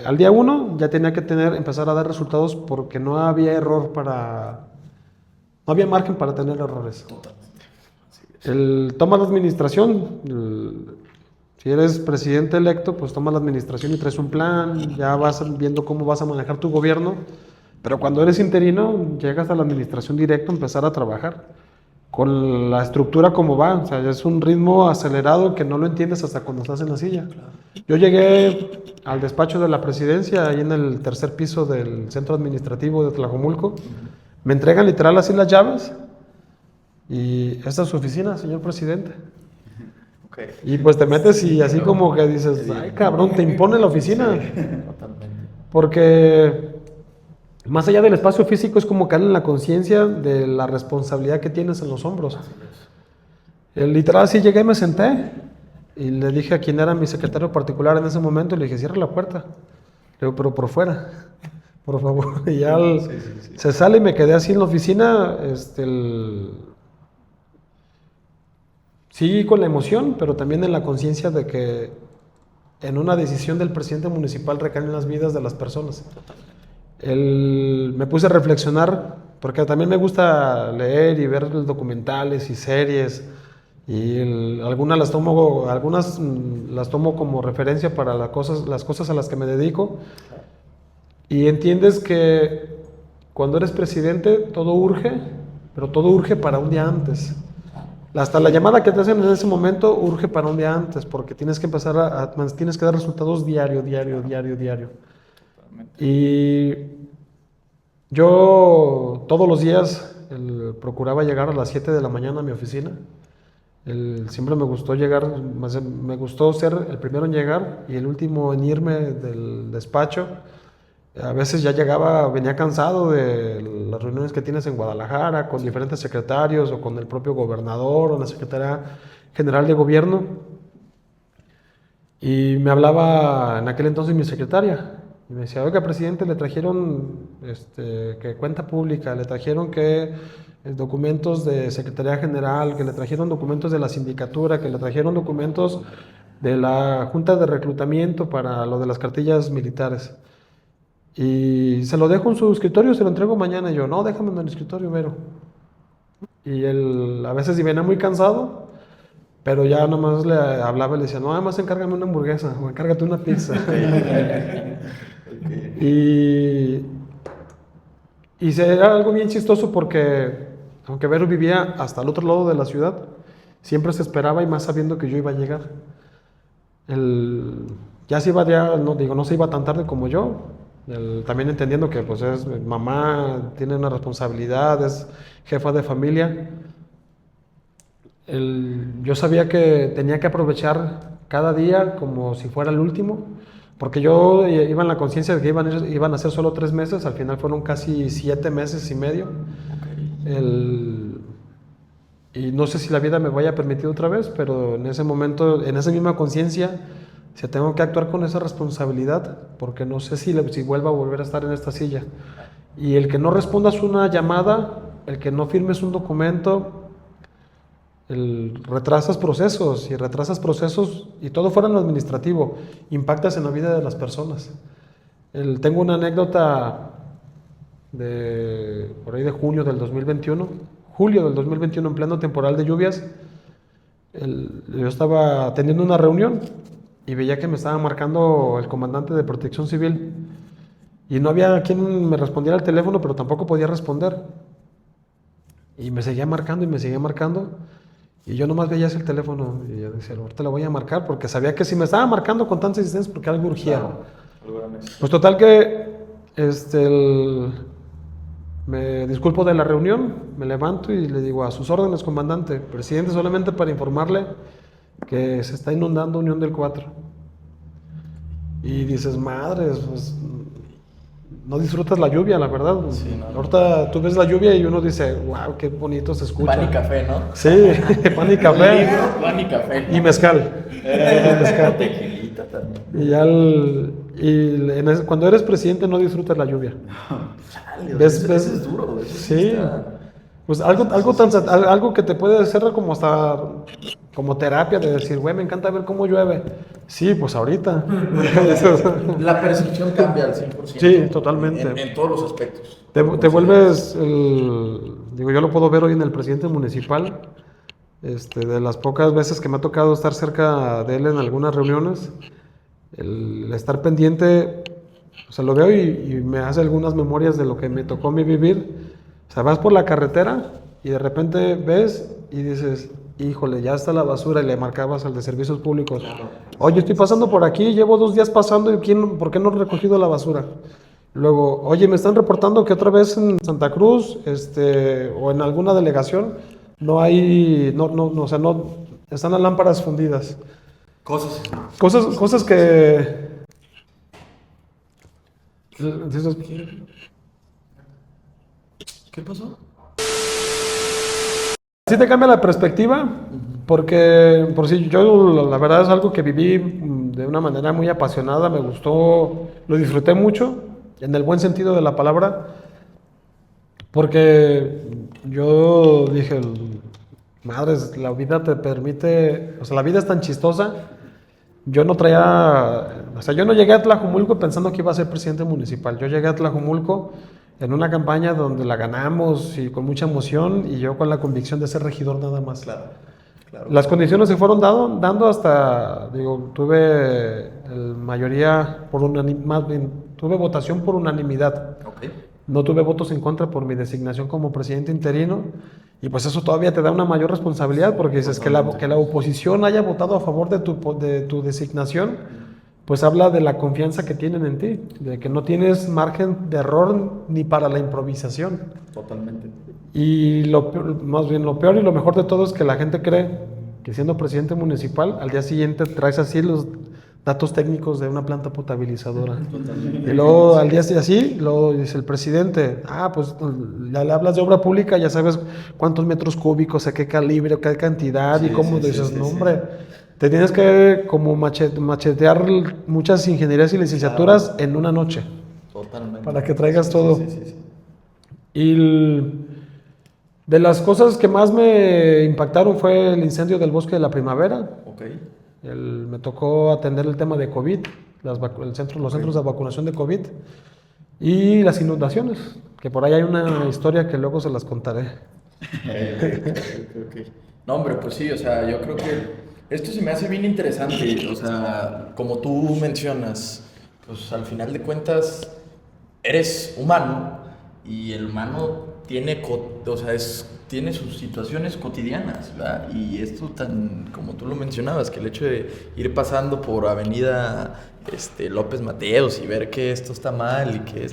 al día 1 ya tenía que empezar a dar resultados porque no había no había margen para tener errores. Toma la administración, si eres presidente electo, pues toma la administración y traes un plan, ya vas viendo cómo vas a manejar tu gobierno, pero cuando eres interino, llegas a la administración directa a empezar a trabajar con la estructura como va, o sea, es un ritmo acelerado que no lo entiendes hasta cuando estás en la silla. Yo llegué al despacho de la presidencia, ahí en el 3er piso del centro administrativo de Tlajomulco, me entregan literal así las llaves y esta es su oficina, señor presidente. Okay. Y pues te metes y así como que dices, ay cabrón, te impone la oficina. Totalmente. Porque más allá del espacio físico es como caer en la conciencia de la responsabilidad que tienes en los hombros. Literal así llegué y me senté Y le dije a quien era mi secretario particular en ese momento, le dije, cierra la puerta. Le digo, pero por fuera, por favor. Y ya se sale y me quedé así en la oficina, sí con la emoción, pero también en la conciencia de que en una decisión del presidente municipal recaen las vidas de las personas. Me puse a reflexionar, porque también me gusta leer y ver documentales y series, y algunas las tomo como referencia para las cosas a las que me dedico, y entiendes que cuando eres presidente todo urge, pero todo urge para un día antes. Hasta la llamada que te hacen en ese momento urge para un día antes, porque tienes que empezar tienes que dar resultados diario. Y yo todos los días procuraba llegar a las 7 de la mañana a mi oficina. Siempre me gustó llegar, me gustó ser el primero en llegar y el último en irme del despacho. A veces ya venía cansado de las reuniones que tienes en Guadalajara con diferentes secretarios o con el propio gobernador o la Secretaría General de Gobierno. Y me hablaba en aquel entonces mi secretaria y me decía, oiga, presidente, le trajeron que cuenta pública, le trajeron que documentos de Secretaría General, que le trajeron documentos de la sindicatura, que le trajeron documentos de la Junta de Reclutamiento para lo de las cartillas militares. Y se lo dejo en su escritorio, se lo entrego mañana. Y yo, no, déjame en el escritorio, Vero. Y él a veces venía muy cansado, pero ya nomás le hablaba y le decía, no, además encárgame una hamburguesa o encárgate una pizza. Y era algo bien chistoso porque, aunque Vero vivía hasta el otro lado de la ciudad, siempre se esperaba y más sabiendo que yo iba a llegar. Ya se iba, no se iba tan tarde como yo. También entendiendo que pues es mamá, tiene una responsabilidad, es jefa de familia. Yo sabía que tenía que aprovechar cada día como si fuera el último, porque yo iba en la conciencia de que iban a ser solo 3 meses, al final fueron casi 7 meses y medio. Y no sé si la vida me vaya a permitir otra vez, pero en ese momento, en esa misma conciencia, si tengo que actuar con esa responsabilidad, porque no sé si vuelva a volver a estar en esta silla. Y el que no respondas una llamada, el que no firmes un documento, retrasas procesos y todo fuera en lo administrativo, impactas en la vida de las personas. Tengo una anécdota por ahí de julio del 2021, en pleno temporal de lluvias. Yo estaba teniendo una reunión y veía que me estaba marcando el comandante de Protección Civil y no había quien me respondiera al teléfono, pero tampoco podía responder. Y me seguía marcando y yo nomás veía el teléfono y yo decía, ahorita le voy a marcar, porque sabía que si me estaba marcando con tanta insistencia porque algo urgía. Claro, pues total que me disculpo de la reunión, me levanto y le digo, a sus órdenes, comandante, presidente, solamente para informarle que se está inundando Unión del 4. Y dices, madres, pues no disfrutas la lluvia, la verdad. Sí, no, ahorita tú ves la lluvia y uno dice, wow, qué bonito se escucha. Pan y café, ¿no? Sí, pan y café. Pan y café. Y mezcal. Mezcal. Tequilita también. Cuando eres presidente no disfrutas la lluvia. Chale, eso es duro. Sí. Pues algo que te puede hacer como terapia de decir, güey, me encanta ver cómo llueve. Sí, pues ahorita. La percepción cambia al 100%. Sí, totalmente. En todos los aspectos. Te vuelves, yo lo puedo ver hoy en el presidente municipal, de las pocas veces que me ha tocado estar cerca de él en algunas reuniones, el estar pendiente, o sea, lo veo y me hace algunas memorias de lo que me tocó a mí vivir. O sea, vas por la carretera y de repente ves y dices, híjole, ya está la basura, y le marcabas al de servicios públicos. Oye, estoy pasando por aquí, llevo 2 días pasando y ¿por qué no he recogido la basura? Luego, oye, me están reportando que otra vez en Santa Cruz, o en alguna delegación, no están las lámparas fundidas. Cosas que... ¿Qué pasó? Sí te cambia la perspectiva, porque por si yo la verdad es algo que viví de una manera muy apasionada, me gustó, lo disfruté mucho, en el buen sentido de la palabra, porque yo dije, madres, la vida te permite, o sea, la vida es tan chistosa. Yo no traía, o sea, yo no llegué a Tlajumulco pensando que iba a ser presidente municipal. Yo llegué a Tlajumulco en una campaña donde la ganamos y con mucha emoción y yo con la convicción de ser regidor nada más. Claro, claro. Las condiciones se fueron dando hasta, digo, tuve mayoría más bien, tuve votación por unanimidad. Ok. No tuve votos en contra por mi designación como presidente interino y pues eso todavía te da una mayor responsabilidad porque dices que la oposición haya votado a favor de tu designación, pues habla de la confianza que tienen en ti, de que no tienes margen de error ni para la improvisación. Totalmente. Y más bien lo peor y lo mejor de todo es que la gente cree que siendo presidente municipal, al día siguiente traes así los datos técnicos de una planta potabilizadora. Totalmente. Y luego al día así, luego dice el presidente, pues ya le hablas de obra pública, ya sabes cuántos metros cúbicos, a qué calibre, qué cantidad, Sí, y cómo sí, dices, sí, no sí. hombre, te tienes que como machetear muchas ingenierías y licenciaturas en una noche, Totalmente. para que traigas todo. Sí. Y de las cosas que más me impactaron fue el incendio del Bosque de la Primavera. Ok. Me tocó atender el tema de COVID, los centros de vacunación de COVID y las inundaciones, que por ahí hay una historia que luego se las contaré. Ok. No, hombre, pues sí, o sea, yo creo que esto se me hace bien interesante, o sea, como tú mencionas, pues al final de cuentas eres humano y el humano tiene, tiene sus situaciones cotidianas, ¿verdad? Y esto tan, como tú lo mencionabas, que el hecho de ir pasando por Avenida López Mateos y ver que esto está mal y que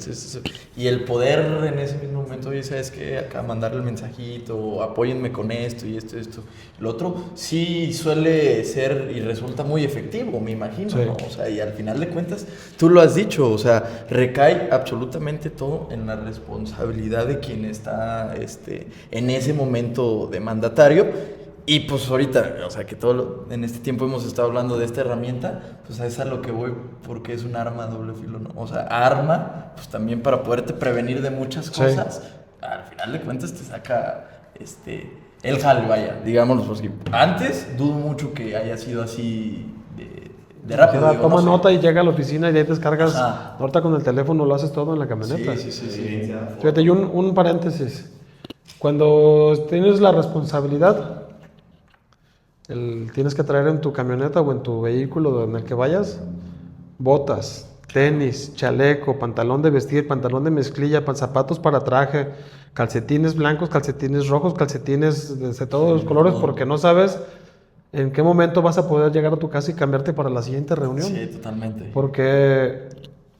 y el poder en ese mismo momento, oye, ¿sabes qué? Acá mandarle el mensajito, o apóyenme con esto y esto. Lo otro sí suele ser y resulta muy efectivo, me imagino, Sí. ¿no? O sea, y al final de cuentas, tú lo has dicho, o sea, recae absolutamente todo en la responsabilidad de quien está en ese momento de mandatario. Y pues ahorita, o sea, que en este tiempo hemos estado hablando de esta herramienta, pues es a lo que voy, porque es un arma a doble filo, ¿no? O sea, arma, pues también para poderte prevenir de muchas cosas, al final de cuentas te saca, el jale, vaya, digámoslo, porque antes dudo mucho que haya sido así de rápido. Ahora digo, toma no sé. nota y llega a la oficina y ahí descargas. Ajá. Ahorita con el teléfono lo haces todo en la camioneta. Sí. Fíjate, y un paréntesis. Cuando tienes la responsabilidad, tienes que traer en tu camioneta o en tu vehículo en el que vayas, botas, tenis, chaleco, pantalón de vestir, pantalón de mezclilla, zapatos para traje, calcetines blancos, calcetines rojos, calcetines de todos los colores, porque no sabes en qué momento vas a poder llegar a tu casa y cambiarte para la siguiente reunión. Sí, totalmente. Porque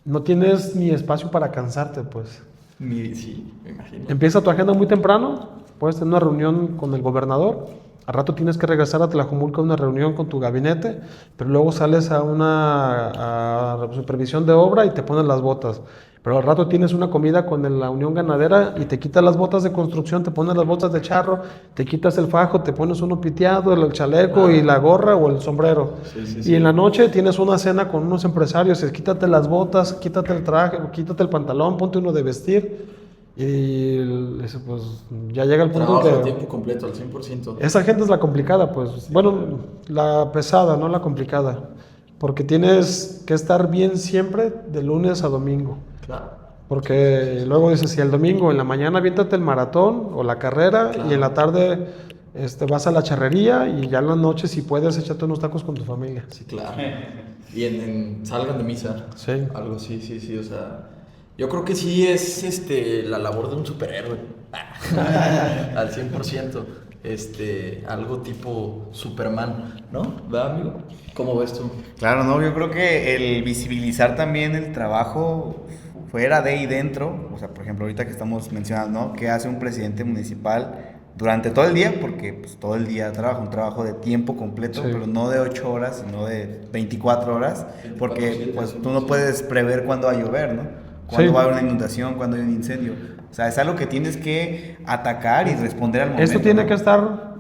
no tienes ni espacio para cansarte, pues. Sí, me imagino. Empieza tu agenda muy temprano, puedes tener una reunión con el gobernador, al rato tienes que regresar a Tlajumulco a una reunión con tu gabinete, pero luego sales a una supervisión de obra y te pones las botas. Pero al rato tienes una comida con la Unión Ganadera y te quitas las botas de construcción, te pones las botas de charro, te quitas el fajo, te pones uno piteado, el chaleco y la gorra o el sombrero. Sí. Y en la noche tienes una cena con unos empresarios, quítate las botas, quítate el traje, quítate el pantalón, ponte uno de vestir. Y pues ya llega el punto Trabajo a que tiempo completo, al 100%. esa gente es la complicada, pues. Bueno, la pesada, no la complicada. Porque tienes que estar bien siempre de lunes a domingo. Claro. Porque luego dices, si el domingo en la mañana aviéntate el maratón o la carrera, Claro. y en la tarde vas a la charrería, y ya en la noche, si puedes, échate unos tacos con tu familia. Sí, claro. Y salgan de misa. Sí. Algo así, sí, o sea. Yo creo que sí es la labor de un superhéroe. Al 100%. Algo tipo Superman, ¿no? ¿Verdad, amigo? ¿Cómo ves tú? Claro, no, yo creo que el visibilizar también el trabajo fuera de y dentro, o sea, por ejemplo, ahorita que estamos mencionando, ¿no? ¿Qué hace un presidente municipal durante todo el día? Porque pues todo el día trabaja, un trabajo de tiempo completo, Sí. pero no de 8 horas, sino de 24 horas, porque 24/7, pues tú no puedes prever cuándo va a llover, ¿no? Cuándo Sí. va a haber una inundación, cuándo hay un incendio. O sea, es algo que tienes que atacar y responder al momento. Esto tiene ¿no? que estar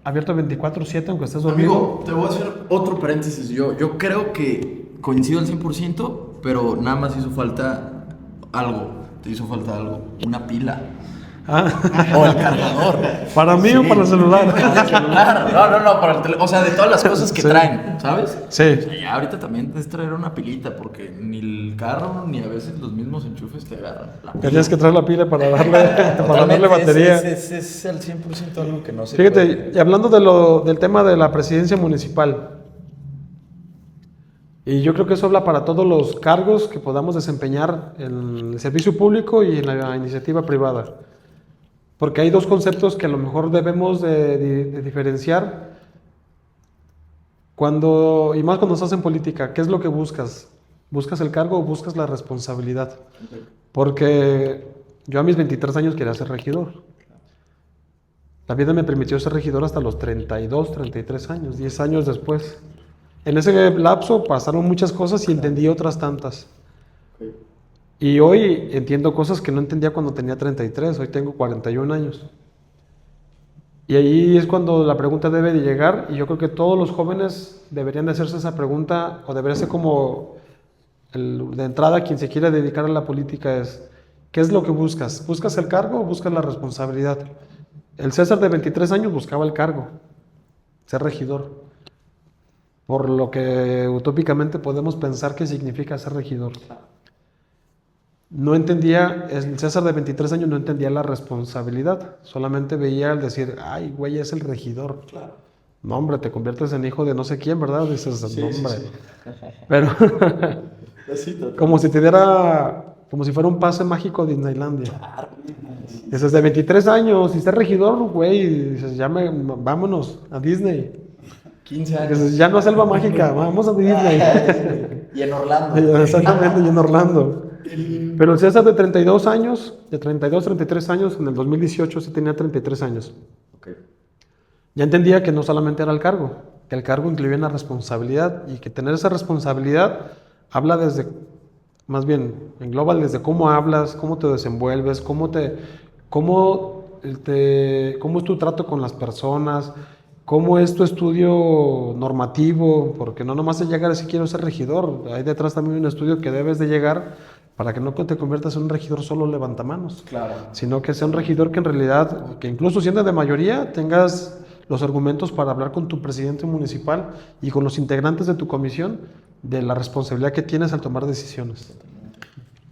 abierto 24/7 aunque estés dormido. Amigo, te voy a hacer otro paréntesis. Yo creo que coincido al 100%, pero nada más hizo falta algo. Te hizo falta algo. Una pila. O el cargador. ¿Para mí o para el celular? Para el celular. No, para el teléfono. O sea, de todas las cosas que traen, ¿sabes? Sí. O sea, ya ahorita también puedes traer una pilita, porque ni el carro ni a veces los mismos enchufes te agarran. Tenías que traer la pila para darle batería. Es al 100% algo que no se Fíjate, puede. y hablando del tema de la presidencia municipal, y yo creo que eso habla para todos los cargos que podamos desempeñar en el servicio público y en la iniciativa privada. Porque hay dos conceptos que a lo mejor debemos de diferenciar y más cuando estás en política. ¿Qué es lo que buscas? ¿Buscas el cargo o buscas la responsabilidad? Porque yo a mis 23 años quería ser regidor. La vida me permitió ser regidor hasta los 32, 33 años, 10 años después. En ese lapso pasaron muchas cosas y entendí otras tantas. Y hoy entiendo cosas que no entendía cuando tenía 33, hoy tengo 41 años. Y ahí es cuando la pregunta debe de llegar, y yo creo que todos los jóvenes deberían de hacerse esa pregunta, o debería ser como de entrada quien se quiera dedicar a la política es, ¿qué es lo que buscas? ¿Buscas el cargo o buscas la responsabilidad? El César de 23 años buscaba el cargo, ser regidor, por lo que utópicamente podemos pensar que significa ser regidor. No entendía, el César de 23 años no entendía la responsabilidad, solamente veía el decir, ay, güey, es el regidor. Claro. No, hombre, te conviertes en hijo de no sé quién, ¿verdad? Dices, Sí, no, hombre. sí. Pero Sí, total. como si te diera, como si fuera un pase mágico de Disneylandia. Dices, de 23 años, y ser regidor, güey, y dices, vámonos a Disney. 15 años. Dices, ya no es selva mágica, vamos a Disney. Y en Orlando. Exactamente, y en Orlando. Pero el César de 32 años, de 32, 33 años, en el 2018 sí tenía 33 años. Okay. Ya entendía que no solamente era el cargo, que el cargo incluía una responsabilidad y que tener esa responsabilidad habla más bien, engloba desde cómo hablas, cómo te desenvuelves, cómo es tu trato con las personas, cómo es tu estudio normativo, porque no nomás es llegar a decir quiero ser regidor, hay detrás también un estudio que debes de llegar para que no te conviertas en un regidor solo levantamanos, Claro. sino que sea un regidor que en realidad, que incluso siendo de mayoría, tengas los argumentos para hablar con tu presidente municipal y con los integrantes de tu comisión de la responsabilidad que tienes al tomar decisiones.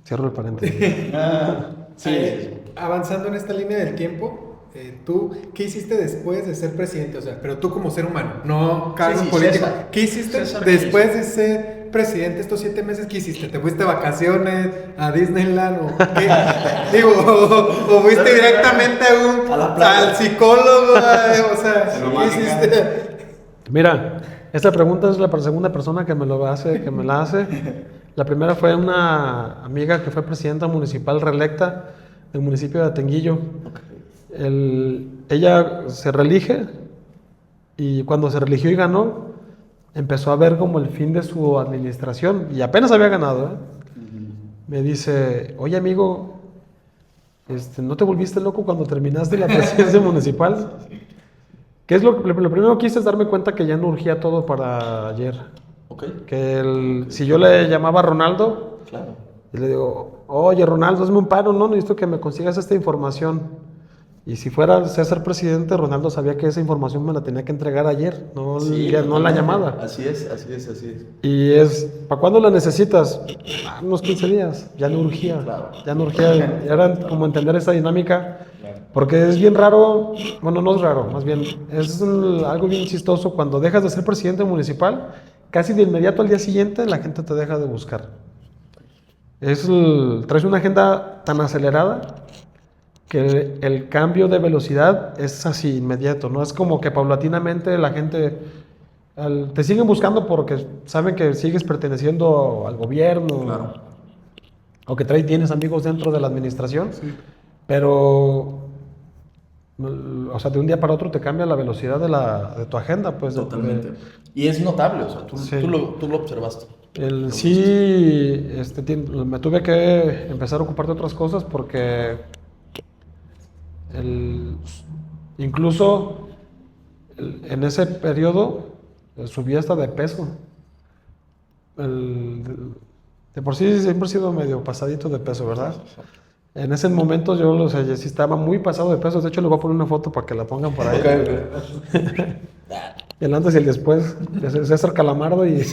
Cierro el paréntesis. Avanzando en esta línea del tiempo, ¿tú qué hiciste después de ser presidente? O sea, pero tú como ser humano, no cargo político. César. ¿Qué hiciste César, después de ser presidente estos 7 meses? ¿Qué hiciste? ¿Te fuiste de vacaciones a Disneyland o qué? Digo, o fuiste directamente al psicólogo, o sea, ¿qué hiciste? Mira, esta pregunta es la segunda persona que me la hace. La primera fue una amiga que fue presidenta municipal reelecta del municipio de Atenguillo. Ella se reelige y cuando se reeligió y ganó, empezó a ver como el fin de su administración y apenas había ganado. Me dice, oye amigo, ¿no te volviste loco cuando terminaste la presidencia municipal? ¿Qué es lo primero que hice es darme cuenta que ya no urgía todo para ayer? Okay. Que si yo le llamaba a Ronaldo, Claro. y le digo, oye Ronaldo, hazme un paro, no, necesito que me consigas esta información. Y si fuera César presidente, Ronaldo sabía que esa información me la tenía que entregar ayer, no la llamada. Así es. Y ¿para cuándo la necesitas? Unos 15 días, ya no urgía. Claro. Ya no urgía, era como entender esa dinámica, porque es bien raro, bueno, no es raro, más bien, es algo bien chistoso, cuando dejas de ser presidente municipal, casi de inmediato al día siguiente la gente te deja de buscar. Traes una agenda tan acelerada que el cambio de velocidad es así inmediato, no es como que paulatinamente la gente te siguen buscando porque saben que sigues perteneciendo al gobierno, Claro. o que tienes amigos dentro de la administración, pero o sea, de un día para otro te cambia la velocidad de tu agenda, pues. Totalmente. Y es notable, o sea, Sí. tú lo observaste. Me tuve que empezar a ocupar de otras cosas porque incluso En ese periodo subí hasta de peso. De por sí siempre he sido medio pasadito de peso, ¿verdad? En ese momento yo, o sea, sí estaba muy pasado de peso. De hecho, les voy a poner una foto para que la pongan por ahí. El antes y el después. César Calamardo y...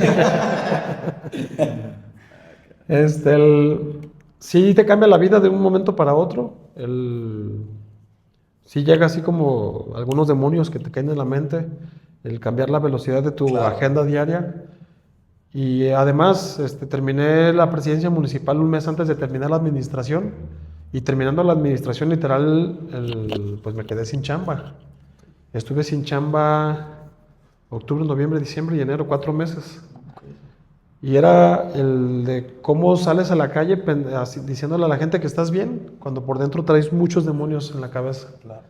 Sí te cambia la vida de un momento para otro. Sí llega así como algunos demonios que te caen en la mente. El cambiar la velocidad de tu agenda diaria. Y además terminé la presidencia municipal un mes antes de terminar la administración. Y terminando la administración literal, pues me quedé sin chamba. Estuve sin chamba octubre, noviembre, diciembre y enero, 4 meses. Y era el de cómo sales a la calle así, diciéndole a la gente que estás bien, cuando por dentro traes muchos demonios en la cabeza. Claro.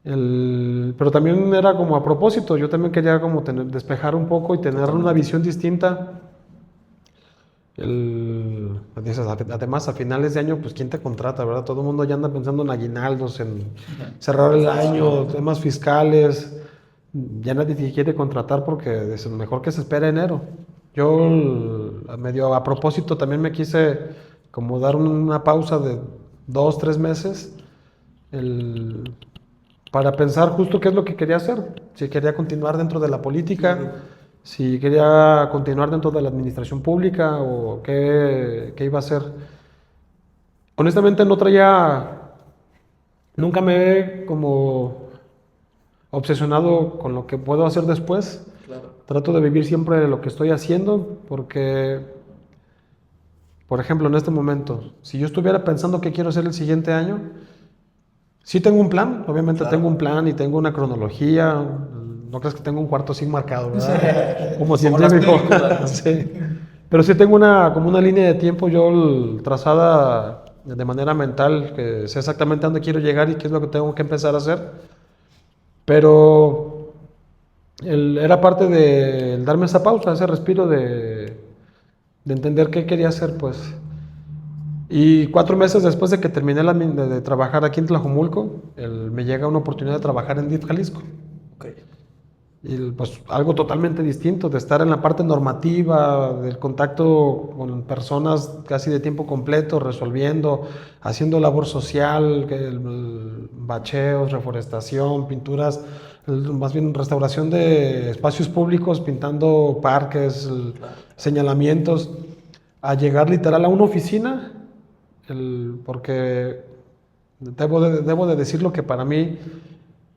Pero también era como a propósito, yo también quería como despejar un poco y tener una visión distinta. Además, a finales de año, pues ¿quién te contrata, verdad? Todo el mundo ya anda pensando en aguinaldos, en cerrar el año, temas fiscales. Ya nadie te quiere contratar porque es mejor que se espere enero. Yo, medio a propósito, también me quise como dar una pausa de 2, 3 meses para pensar justo qué es lo que quería hacer. Si quería continuar dentro de la política, si quería continuar dentro de la administración pública o qué iba a hacer. Honestamente nunca me he como obsesionado con lo que puedo hacer después. Claro. Trato de vivir siempre de lo que estoy haciendo porque, por ejemplo, en este momento, si yo estuviera pensando qué quiero hacer el siguiente año, sí tengo un plan, obviamente tengo un plan y tengo una cronología. No crees que tengo un cuarto así marcado, ¿verdad? Como científico. Sí. Pero sí tengo como una línea de tiempo yo trazada de manera mental, que sé exactamente a dónde quiero llegar y qué es lo que tengo que empezar a hacer. Pero era parte de darme esa pausa, ese respiro de entender qué quería hacer, pues. Y 4 meses después de que terminé de trabajar aquí en Tlajomulco, me llega una oportunidad de trabajar en DIF Jalisco. Okay. Y pues algo totalmente distinto, de estar en la parte normativa, del contacto con personas casi de tiempo completo, resolviendo, haciendo labor social, bacheos, reforestación, pinturas, más bien restauración de espacios públicos, pintando parques, señalamientos, a llegar literal a una oficina, porque debo de decirlo que para mí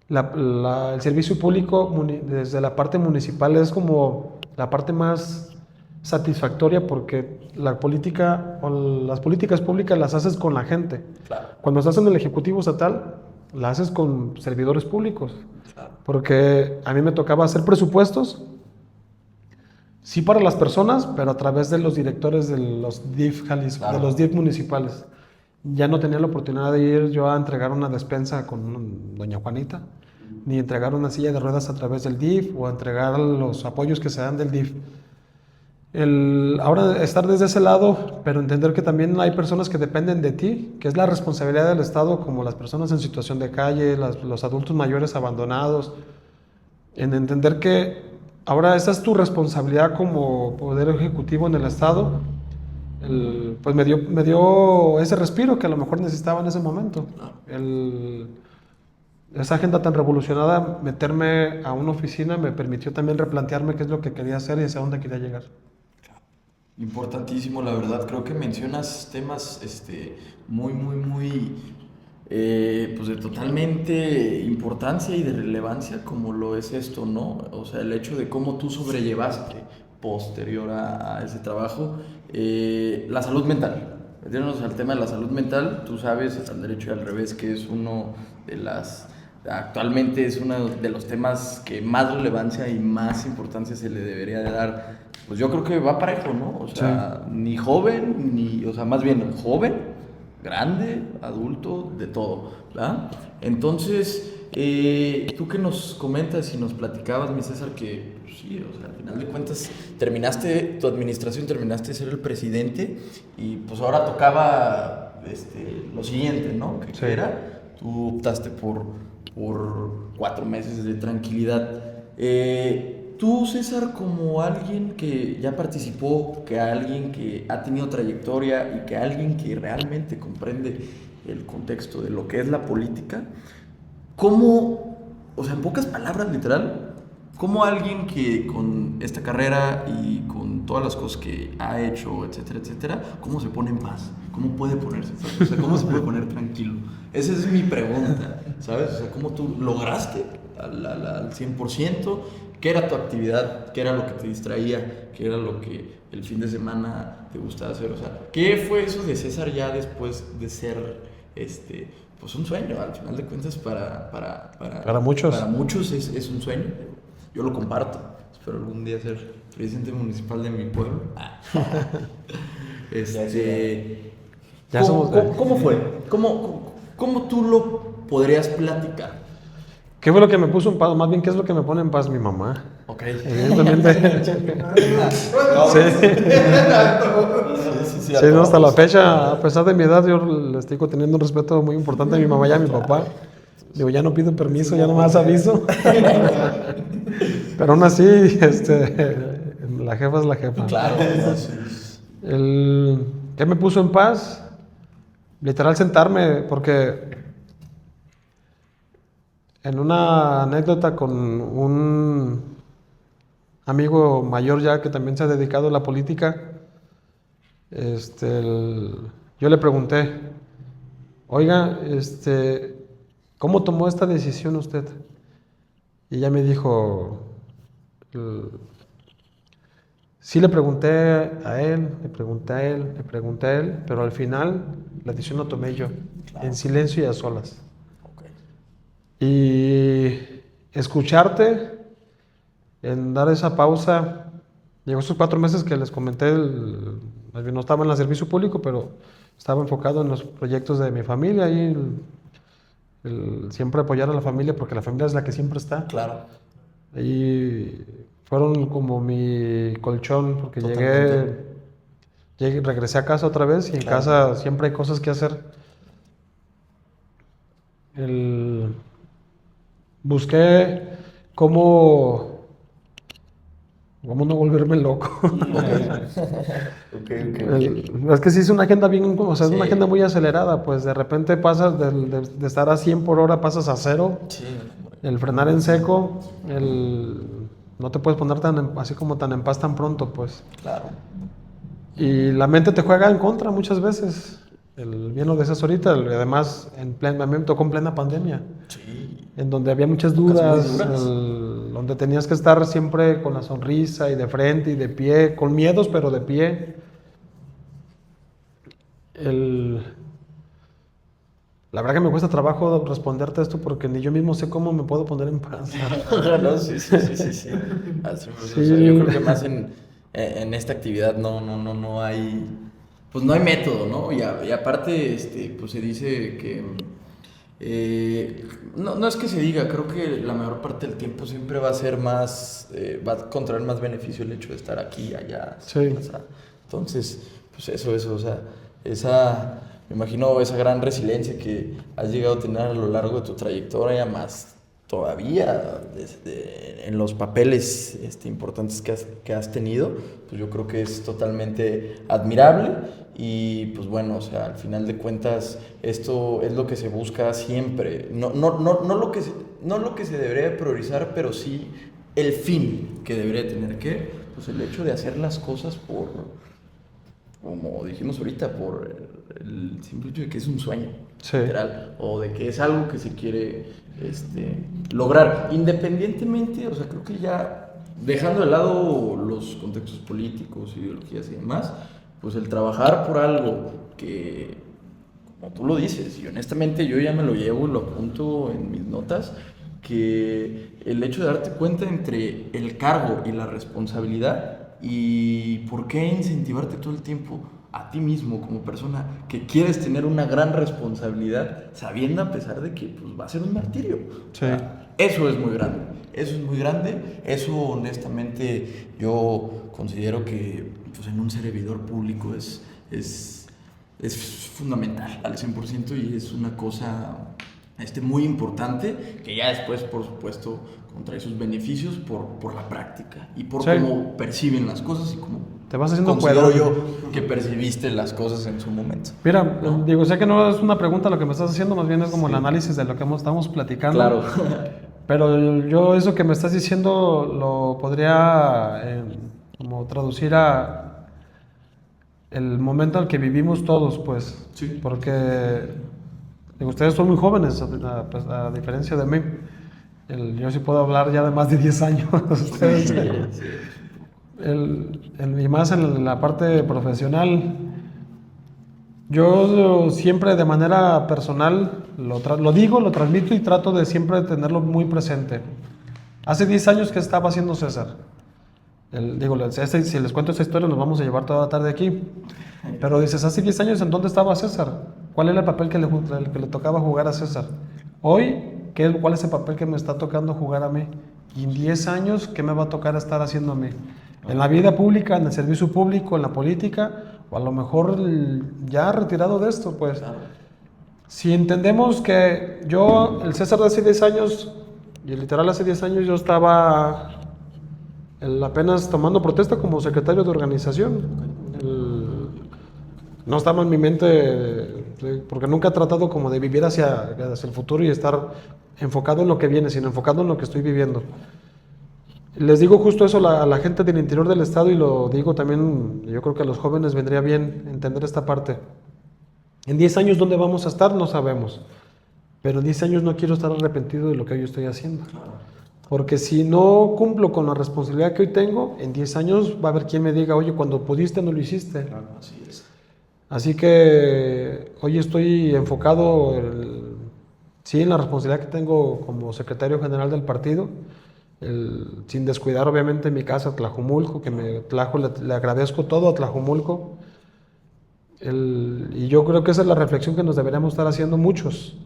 el servicio público desde la parte municipal es como la parte más satisfactoria porque la política o las políticas públicas las haces con la gente. Claro. Cuando estás en el Ejecutivo Estatal, la haces con servidores públicos. Claro. Porque a mí me tocaba hacer presupuestos, sí para las personas, pero a través de los directores de los DIF Jalisco, Claro. de los DIF municipales. Ya no tenía la oportunidad de ir yo a entregar una despensa con doña Juanita, ni entregar una silla de ruedas a través del DIF o a entregar los apoyos que se dan del DIF. Ahora estar desde ese lado, pero entender que también hay personas que dependen de ti, que es la responsabilidad del Estado, como las personas en situación de calle, los adultos mayores abandonados, en entender que ahora esa es tu responsabilidad como poder ejecutivo en el Estado. Pues me dio ese respiro que a lo mejor necesitaba en ese momento. Esa agenda tan revolucionada, meterme a una oficina me permitió también replantearme qué es lo que quería hacer y hacia dónde quería llegar. Importantísimo, la verdad. Creo que mencionas temas muy, muy, muy pues de totalmente importancia y de relevancia, como lo es esto, ¿no? O sea, el hecho de cómo tú sobrellevaste posterior a ese trabajo la salud mental. Metiéndonos al tema de la salud mental, tú sabes, al derecho y al revés, que es actualmente es uno de los temas que más relevancia y más importancia se le debería de dar. Pues yo creo que va parejo, ¿no? O sea, sí. Ni joven, o sea, más bien joven, grande, adulto, de todo, ¿verdad? Entonces, tú que nos comentas y nos platicabas, mi César, que pues sí, o sea, al final de cuentas terminaste tu administración, terminaste de ser el presidente y pues ahora tocaba lo siguiente, ¿no? Que sí. era, tú optaste por por 4 meses de tranquilidad. Tú, César, como alguien que ya participó, que alguien que ha tenido trayectoria y que alguien que realmente comprende el contexto de lo que es la política, ¿cómo, o sea, en pocas palabras, literal, cómo alguien que con esta carrera y con todas las cosas que ha hecho, etcétera, etcétera, cómo se pone en paz? ¿Cómo puede ponerse en paz? O sea, ¿cómo se puede poner tranquilo? Esa es mi pregunta, ¿sabes? O sea, ¿cómo tú lograste al 100%? ¿Qué era tu actividad? ¿Qué era lo que te distraía? ¿Qué era lo que el fin de semana te gustaba hacer? O sea, ¿qué fue eso de César ya después de ser, pues un sueño? Al final de cuentas, Para muchos. Para muchos es un sueño. Yo lo comparto. Espero algún día ser presidente municipal de mi pueblo. Ya somos de- ¿Cómo fue? ¿Cómo tú lo podrías platicar? ¿Qué fue lo que me puso en paz? Más bien, ¿qué es lo que me pone en paz? Mi mamá. Ok. Evidentemente. Sí. Sí, Sí, no, hasta la fecha, a pesar de mi edad, yo le sigo teniendo un respeto muy importante a mi mamá y a mi papá. Digo, ya no pido permiso, ya no más aviso. Pero aún así, la jefa es la jefa. Claro. ¿Qué me puso en paz? Literal sentarme, porque en una anécdota con un amigo mayor ya que también se ha dedicado a la política, yo le pregunté, oiga, ¿cómo tomó esta decisión usted? Y ella me dijo, sí le pregunté a él, le pregunté a él, le pregunté a él, pero al final la decisión la tomé yo, en silencio y a solas. Y escucharte, en dar esa pausa, llegó esos 4 meses que les comenté, no estaba en el servicio público, pero estaba enfocado en los proyectos de mi familia y siempre apoyar a la familia, porque la familia es la que siempre está. Claro. Y fueron como mi colchón, porque regresé a casa otra vez y en casa siempre hay cosas que hacer. Busqué cómo no volverme loco. Es que sí es una agenda bien, o sea, es una agenda muy acelerada, pues de repente pasas de estar a 100 por hora, pasas a 0. Sí. El frenar en seco, no te puedes poner así como tan en paz tan pronto, pues. Claro. Y la mente te juega en contra muchas veces. Bien lo decías ahorita, además a mí me tocó en plena pandemia. Sí. En donde había muchas dudas, Muy duras. donde tenías que estar siempre con la sonrisa y de frente y de pie, con miedos pero de pie. La verdad que me cuesta trabajo responderte esto porque ni yo mismo sé cómo me puedo poner en paz. No, sí. Así, pues, Sí. o sea, yo creo que más en esta actividad no hay, pues no hay método, ¿no? Y aparte, pues se dice que no es que se diga, creo que la mayor parte del tiempo siempre va a ser más, va a contraer más beneficio el hecho de estar aquí, allá. Sí. O sea, entonces, pues eso, o sea, me imagino esa gran resiliencia que has llegado a tener a lo largo de tu trayectoria, más todavía en los papeles importantes que has tenido, pues yo creo que es totalmente admirable. Y pues bueno, o sea, al final de cuentas esto es lo que se busca siempre, no lo que se debería priorizar, pero sí el fin que debería tener, que pues el hecho de hacer las cosas por, como dijimos ahorita, por el simple hecho de que es un sueño, Sí. literal, o de que es algo que se quiere lograr, independientemente, o sea, creo que ya dejando de lado los contextos políticos, ideologías y demás, pues el trabajar por algo que, como tú lo dices, y honestamente yo ya me lo llevo, lo apunto en mis notas, que el hecho de darte cuenta entre el cargo y la responsabilidad, y por qué incentivarte todo el tiempo a ti mismo como persona que quieres tener una gran responsabilidad, sabiendo a pesar de que pues, va a ser un martirio. Sí. Eso es muy grande, eso honestamente yo considero que pues, en un servidor público es fundamental al 100% y es una cosa muy importante, que ya después, por supuesto, contrae sus beneficios por la práctica y por Sí. cómo perciben las cosas y cómo Te vas haciendo considero cuadrado. yo que percibiste las cosas en su momento. Mira, digo, sé que no es una pregunta lo que me estás haciendo, más bien es como el análisis de lo que estamos platicando. Claro. Pero yo eso que me estás diciendo lo podría como traducir a el momento al que vivimos todos, pues. Sí. Porque digo, ustedes son muy jóvenes, a diferencia de mí. Yo sí puedo hablar ya de más de 10 años. Ustedes, y más en la parte profesional. Yo siempre de manera personal lo digo, lo transmito y trato de siempre tenerlo muy presente. Hace 10 años que estaba haciendo César. Si les cuento esta historia nos vamos a llevar toda la tarde aquí. Pero dices, hace 10 años ¿en dónde estaba César? ¿Cuál era el papel que le tocaba jugar a César? Hoy, ¿cuál es el papel que me está tocando jugar a mí? Y en 10 años, ¿qué me va a tocar estar haciendo a mí? En la vida pública, en el servicio público, en la política, o a lo mejor ya retirado de esto, pues. Si entendemos que el César de hace 10 años, y literal hace 10 años yo estaba apenas tomando protesta como secretario de organización. No estaba en mi mente, porque nunca he tratado como de vivir hacia el futuro y estar enfocado en lo que viene, sino enfocado en lo que estoy viviendo. Les digo justo eso a la gente del interior del estado y lo digo también, yo creo que a los jóvenes vendría bien entender esta parte. En 10 años, ¿dónde vamos a estar? No sabemos. Pero en 10 años no quiero estar arrepentido de lo que hoy estoy haciendo. Porque si no cumplo con la responsabilidad que hoy tengo, en 10 años va a haber quien me diga, oye, cuando pudiste no lo hiciste. Claro, así es. Así que hoy estoy enfocado en la responsabilidad que tengo como secretario general del partido, sin descuidar obviamente mi casa Tlajumulco, que le agradezco todo a Tlajumulco. Y yo creo que esa es la reflexión que nos deberíamos estar haciendo muchos.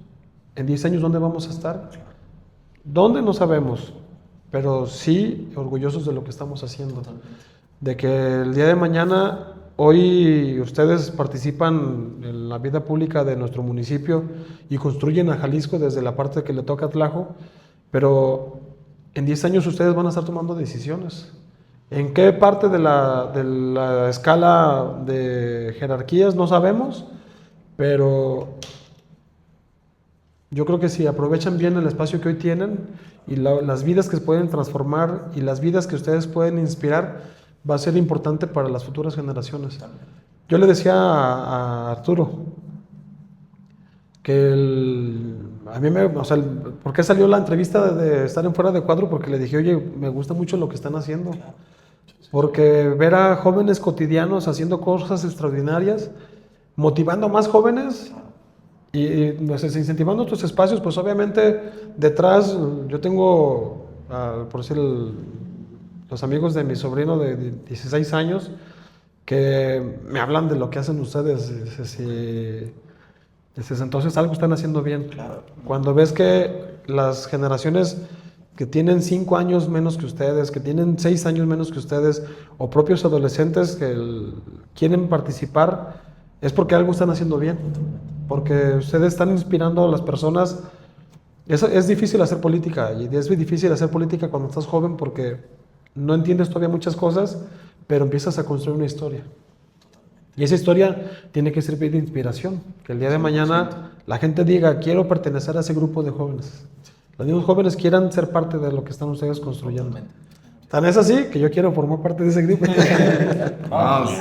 En 10 años, ¿dónde vamos a estar? ¿Dónde? No sabemos, pero sí orgullosos de lo que estamos haciendo. De que el día de mañana, hoy ustedes participan en la vida pública de nuestro municipio y construyen a Jalisco desde la parte que le toca a Tlajo, pero en 10 años ustedes van a estar tomando decisiones. ¿En qué parte de la escala de jerarquías? No sabemos, pero yo creo que si aprovechan bien el espacio que hoy tienen y las vidas que se pueden transformar y las vidas que ustedes pueden inspirar, va a ser importante para las futuras generaciones. Yo le decía a Arturo que ¿por qué salió la entrevista de estar en Fuera de Cuadro? Porque le dije, oye, me gusta mucho lo que están haciendo. Porque ver a jóvenes cotidianos haciendo cosas extraordinarias, motivando a más jóvenes y pues, incentivando estos espacios, pues obviamente detrás yo tengo, por decir, los amigos de mi sobrino de 16 años que me hablan de lo que hacen ustedes. Entonces algo están haciendo bien. Claro. Cuando ves que las generaciones que tienen 5 años menos que ustedes, que tienen 6 años menos que ustedes, o propios adolescentes que quieren participar, es porque algo están haciendo bien. Porque ustedes están inspirando a las personas. Es difícil hacer política, y es difícil hacer política cuando estás joven porque no entiendes todavía muchas cosas, pero empiezas a construir una historia. Y esa historia tiene que servir de inspiración, que el día de mañana la gente diga, quiero pertenecer a ese grupo de jóvenes. Los mismos jóvenes quieran ser parte de lo que están ustedes construyendo. Tan es así que yo quiero formar parte de ese grupo. Vamos.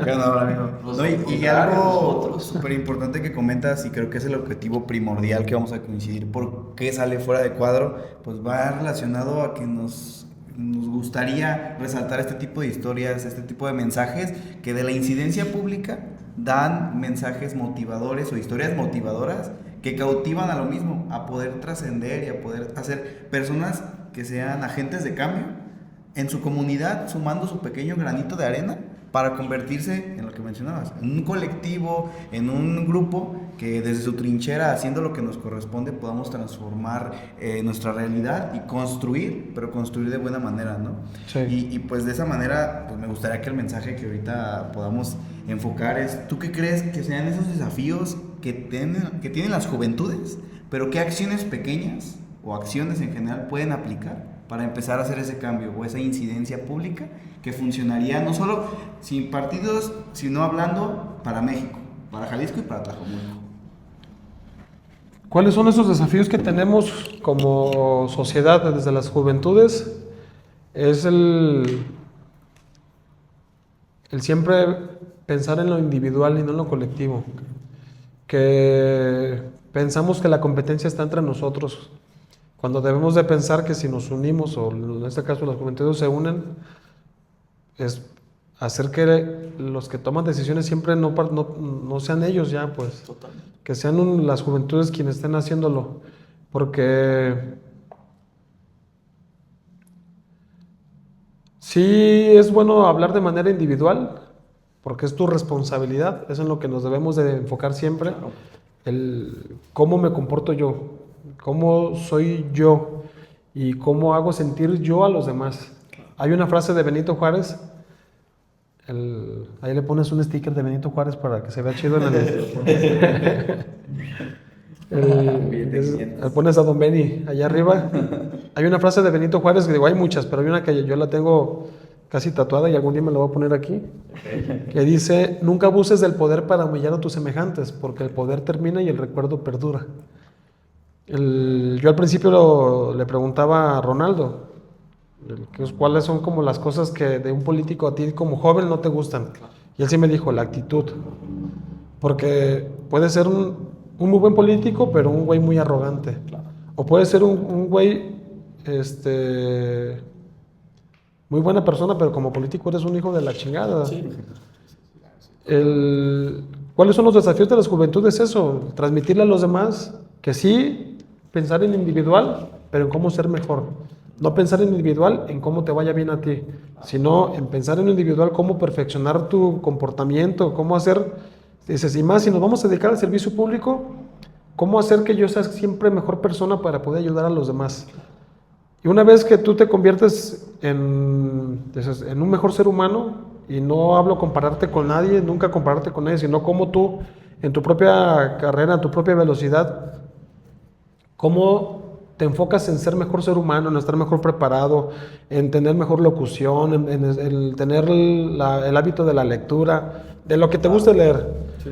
Qué honor, amigo. Los No, y contrarios, algo otros. súper importante que comentas, y creo que es el objetivo primordial que vamos a coincidir, por qué sale Fuera de Cuadro, pues va relacionado a que nos gustaría resaltar este tipo de historias, este tipo de mensajes que de la incidencia pública dan mensajes motivadores o historias motivadoras que cautivan a lo mismo, a poder trascender y a poder hacer personas que sean agentes de cambio en su comunidad, sumando su pequeño granito de arena para convertirse en lo que mencionabas, en un colectivo, en un grupo que desde su trinchera, haciendo lo que nos corresponde, podamos transformar nuestra realidad y construir, pero construir de buena manera, ¿no? Sí. Y pues de esa manera, pues me gustaría que el mensaje que ahorita podamos enfocar es, ¿tú qué crees que sean esos desafíos que tienen las juventudes, pero qué acciones pequeñas o acciones en general pueden aplicar para empezar a hacer ese cambio o esa incidencia pública que funcionaría no solo sin partidos, sino hablando para México, para Jalisco y para Tlajomulco. ¿Cuáles son esos desafíos que tenemos como sociedad desde las juventudes? Es el siempre pensar en lo individual y no en lo colectivo. Que pensamos que la competencia está entre nosotros, cuando debemos de pensar que si nos unimos, o en este caso las juventudes se unen, es hacer que los que toman decisiones siempre no sean ellos ya, pues. Totalmente. Que sean las juventudes quienes estén haciéndolo, porque sí es bueno hablar de manera individual, porque es tu responsabilidad, es en lo que nos debemos de enfocar siempre, Claro. el cómo me comporto yo, cómo soy yo y cómo hago sentir yo a los demás. Hay una frase de Benito Juárez, ahí le pones un sticker de Benito Juárez para que se vea chido en le pones a Don Beni allá arriba. Hay una frase de Benito Juárez que digo, hay muchas, pero hay una que yo la tengo casi tatuada y algún día me la voy a poner aquí, que dice: nunca abuses del poder para humillar a tus semejantes, porque el poder termina y el recuerdo perdura. Yo al principio le preguntaba a Ronaldo cuáles son como las cosas que de un político a ti como joven no te gustan, y él sí me dijo: la actitud, porque puede ser un muy buen político pero un güey muy arrogante, o puede ser un güey muy buena persona, pero como político eres un hijo de la chingada. Sí. ¿Cuáles son los desafíos de las juventudes? Eso, transmitirle a los demás que sí, pensar en individual, pero en cómo ser mejor. No pensar en individual en cómo te vaya bien a ti, sino en pensar en individual cómo perfeccionar tu comportamiento, cómo hacer, dices, y más si nos vamos a dedicar al servicio público, cómo hacer que yo sea siempre mejor persona para poder ayudar a los demás. Y una vez que tú te conviertes en un mejor ser humano, y no hablo compararte con nadie, nunca compararte con nadie, sino cómo tú, en tu propia carrera, en tu propia velocidad, cómo te enfocas en ser mejor ser humano, en estar mejor preparado, en tener mejor locución, en tener el hábito de la lectura, de lo que te guste leer. Sí.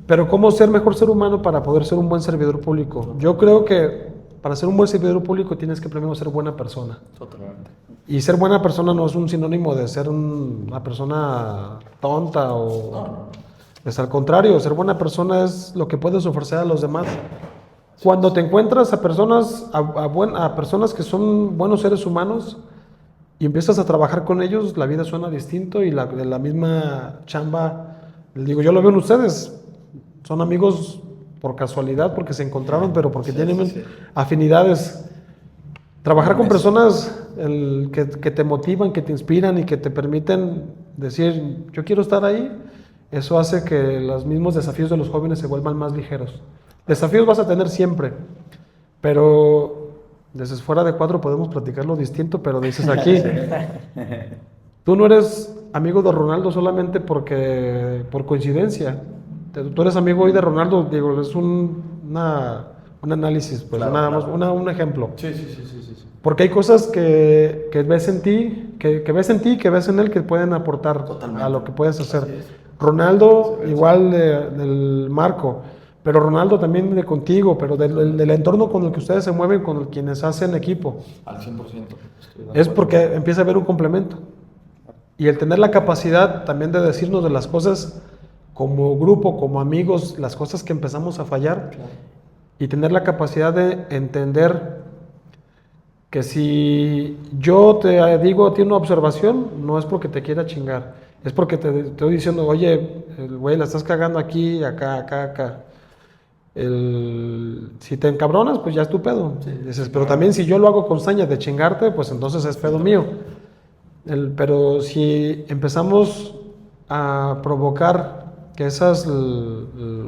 Pero cómo ser mejor ser humano para poder ser un buen servidor público. Yo creo que para ser un buen servidor público tienes que primero ser buena persona. Totalmente. Y ser buena persona no es un sinónimo de ser una persona tonta o... No. Es al contrario, ser buena persona es lo que puedes ofrecer a los demás. Cuando te encuentras a personas, a personas que son buenos seres humanos y empiezas a trabajar con ellos, la vida suena distinto y la misma chamba, les digo, yo lo veo en ustedes, son amigos por casualidad, porque se encontraron, pero porque tienen afinidades. Trabajar con personas que te motivan, que te inspiran y que te permiten decir, yo quiero estar ahí, eso hace que los mismos desafíos de los jóvenes se vuelvan más ligeros. Desafíos vas a tener siempre, pero desde fuera de cuadro podemos platicarlo distinto, pero dices aquí, tú no eres amigo de Ronaldo solamente por coincidencia. Tú eres amigo hoy de Ronaldo, digo, es un análisis, pues, Claro. un ejemplo. Sí. Porque hay cosas que ves en ti, que ves en ti, que ves en él, que pueden aportar Totalmente. a lo que puedes hacer. Así es. Ronaldo, igual del Marco, pero Ronaldo también de contigo, pero del entorno con el que ustedes se mueven, con quienes hacen equipo. Al 100%. Estoy de Es acuerdo. porque empieza a haber un complemento. Y el tener la capacidad también de decirnos de las cosas como grupo, como amigos, las cosas que empezamos a fallar, Claro. y tener la capacidad de entender que si yo te digo a ti una observación, no es porque te quiera chingar, es porque te estoy diciendo, oye, güey, la estás cagando aquí, acá. Si te encabronas, pues ya es tu pedo. Dices, pero también si yo lo hago con saña de chingarte, pues entonces es pedo mío. Pero si empezamos a provocar que esos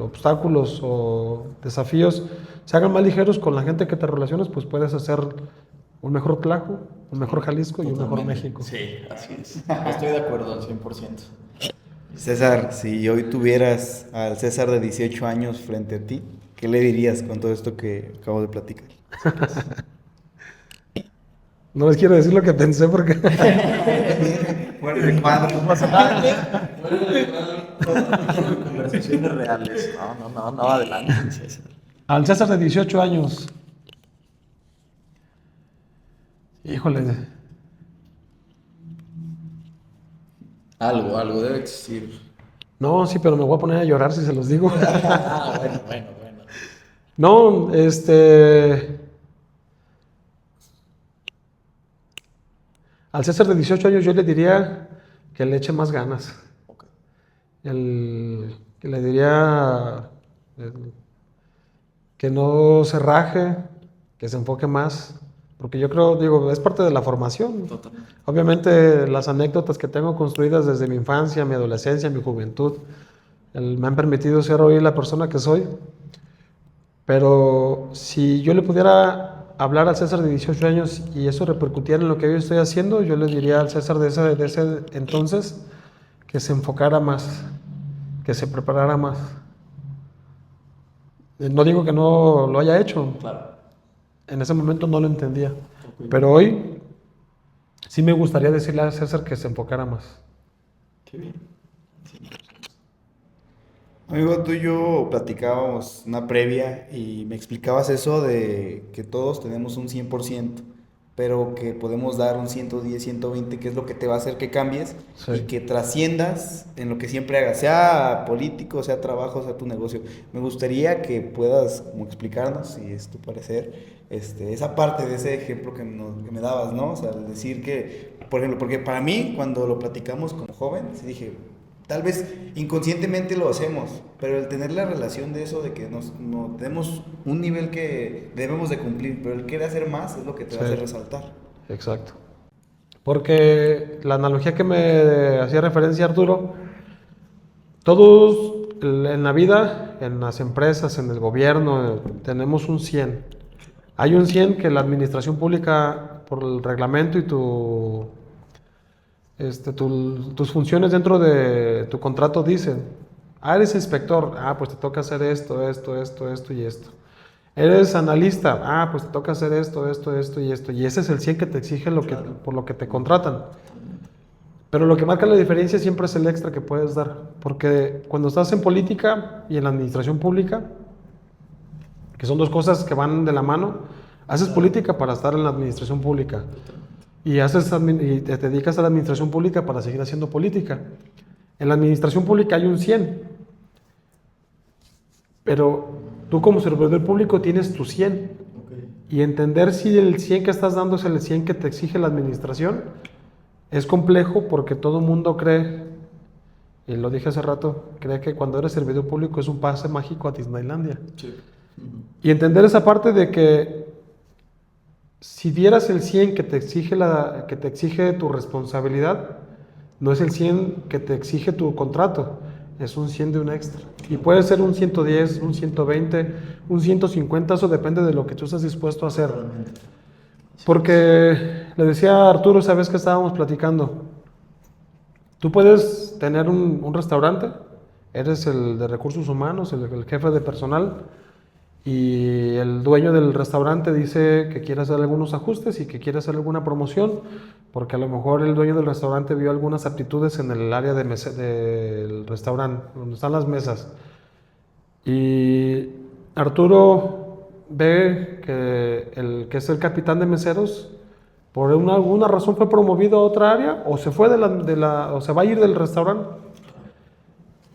obstáculos o desafíos se hagan más ligeros con la gente que te relaciones, pues puedes hacer un mejor Tlajo, un mejor Jalisco y un mejor Totalmente. México. Sí, así es. Estoy de acuerdo al 100%. César, si hoy tuvieras al César de 18 años frente a ti, ¿qué le dirías con todo esto que acabo de platicar? No les quiero decir lo que pensé porque Bueno, ¿de cuándo? Conversaciones reales. No, adelante, César. al César de 18 años, híjole, Algo debe existir. no, sí, pero me voy a poner a llorar si se los digo. Bueno. No, al César de 18 años yo le diría que le eche más ganas. Ok. Que le diría que no se raje, que se enfoque más, porque yo creo, digo, es parte de la formación. Totalmente. Obviamente las anécdotas que tengo construidas desde mi infancia, mi adolescencia, mi juventud, me han permitido ser hoy la persona que soy. Pero si yo le pudiera hablar al César de 18 años y eso repercutiera en lo que hoy estoy haciendo, yo le diría al César de ese entonces que se enfocara más, que se preparara más. No digo que no lo haya hecho, Claro. en ese momento no lo entendía, Ok. pero hoy sí me gustaría decirle a César que se enfocara más. Qué bien. Amigo, tú y yo platicábamos una previa y me explicabas eso de que todos tenemos un 100%, pero que podemos dar un 110, 120, que es lo que te va a hacer que cambies Sí. y que trasciendas en lo que siempre hagas, sea político, sea trabajo, sea tu negocio. Me gustaría que puedas como explicarnos, si es tu parecer, esa parte de ese ejemplo que me dabas, ¿no? O sea, el decir que, por ejemplo, porque para mí, cuando lo platicamos como joven, sí dije, tal vez inconscientemente lo hacemos, pero el tener la relación de eso, de que no tenemos un nivel que debemos de cumplir, pero el querer hacer más es lo que te va a Sí. hacer resaltar. Exacto. Porque la analogía que me hacía referencia Arturo, todos en la vida, en las empresas, en el gobierno, tenemos un 100. Hay un 100 que la administración pública, por el reglamento y tus funciones dentro de tu contrato dicen, eres inspector, pues te toca hacer esto y esto. Eres analista, pues te toca hacer esto y esto. Y ese es el 100 que te exige por lo que te contratan. Pero lo que marca la diferencia siempre es el extra que puedes dar. Porque cuando estás en política y en la administración pública, que son dos cosas que van de la mano, haces política para estar en la administración pública. Y te dedicas a la administración pública para seguir haciendo política. En la administración pública hay un 100. Pero tú como servidor público tienes tu 100. Y entender si el 100 que estás dando es el 100 que te exige la administración es complejo porque todo el mundo cree, y lo dije hace rato, cree que cuando eres servidor público es un pase mágico a Disneylandia. Sí. Y entender esa parte de que si dieras el 100 que te exige tu responsabilidad, no es el 100 que te exige tu contrato, es un 100 de un extra. Y puede ser un 110, un 120, un 150, eso depende de lo que tú estés dispuesto a hacer. Porque le decía a Arturo esa vez que estábamos platicando, tú puedes tener un restaurante, eres el de recursos humanos, el jefe de personal, y el dueño del restaurante dice que quiere hacer algunos ajustes y que quiere hacer alguna promoción, porque a lo mejor el dueño del restaurante vio algunas aptitudes en el área del restaurante, donde están las mesas. Y Arturo ve que el que es el capitán de meseros, por alguna razón fue promovido a otra área o se fue o se va a ir del restaurante.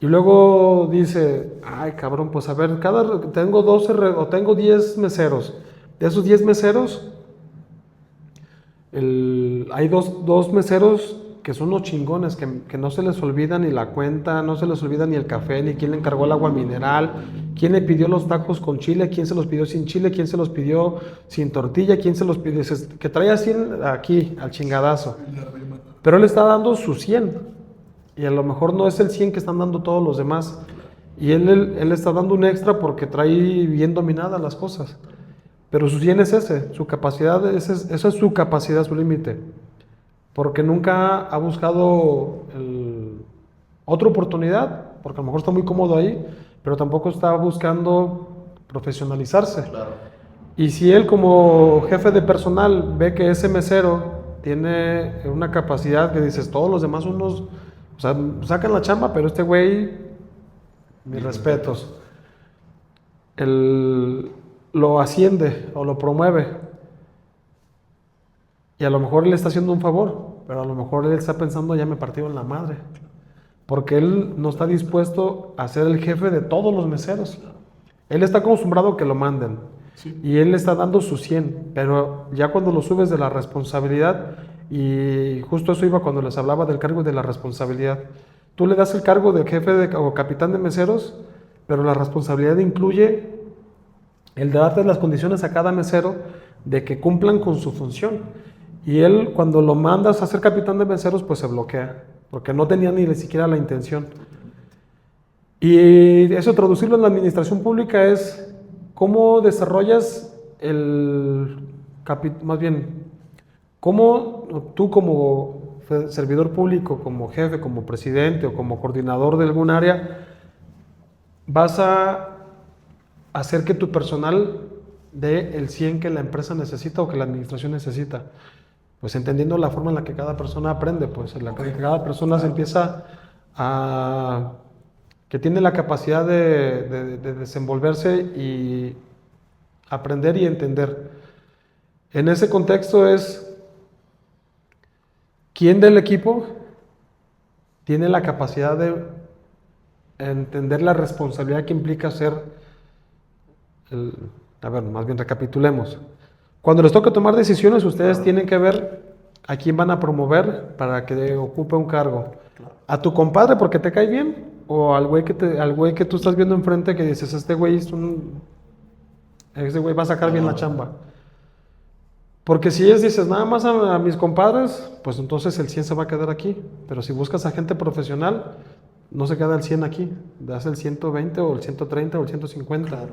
Y luego dice, cabrón, pues a ver, tengo 12 o tengo 10 meseros. De esos 10 meseros, hay dos meseros que son unos chingones, que no se les olvida ni la cuenta, no se les olvida ni el café, ni quién le encargó el agua mineral, quién le pidió los tacos con chile, quién se los pidió sin chile, quién se los pidió sin tortilla, quién se los pidió, que trae así aquí, al chingadazo. Pero él está dando su 100. Y a lo mejor no es el 100 que están dando todos los demás. Y él está dando un extra porque trae bien dominadas las cosas. Pero su 100 es ese, su capacidad, esa es su capacidad, su límite. Porque nunca ha buscado otra oportunidad, porque a lo mejor está muy cómodo ahí, pero tampoco está buscando profesionalizarse. Claro. Y si él como jefe de personal ve que ese mesero tiene una capacidad que dices, todos los demás unos, o sea, sacan la chamba, pero este güey, mis respetos, él lo asciende o lo promueve. Y a lo mejor él le está haciendo un favor, pero a lo mejor él está pensando, ya me partieron la madre. Porque él no está dispuesto a ser el jefe de todos los meseros. Él está acostumbrado a que lo manden. Sí. Y él le está dando su 100, pero ya cuando lo subes de la responsabilidad, y justo eso iba cuando les hablaba del cargo y de la responsabilidad, tú le das el cargo de jefe o capitán de meseros, pero la responsabilidad incluye el de darte las condiciones a cada mesero de que cumplan con su función. Y él, cuando lo mandas a ser capitán de meseros, pues se bloquea, porque no tenía ni siquiera la intención. Y eso, traducirlo en la administración pública es cómo desarrollas más bien, cómo tú como servidor público, como jefe, como presidente o como coordinador de algún área, vas a hacer que tu personal dé el 100 que la empresa necesita o que la administración necesita. Pues entendiendo la forma en la que cada persona aprende, pues en la que cada persona se empieza a... que tiene la capacidad de desenvolverse y aprender y entender. En ese contexto es, ¿quién del equipo tiene la capacidad de entender la responsabilidad que implica ser a ver, más bien recapitulemos. Cuando les toca tomar decisiones, ustedes tienen que ver a quién van a promover para que ocupe un cargo. ¿A tu compadre porque te cae bien? ¿O al güey que tú estás viendo enfrente que dices, este güey va a sacar bien la chamba? Porque si dices nada más a mis compadres, pues entonces el 100 se va a quedar aquí. Pero si buscas a gente profesional, no se queda el 100 aquí. Das el 120 o el 130 o el 150. Claro.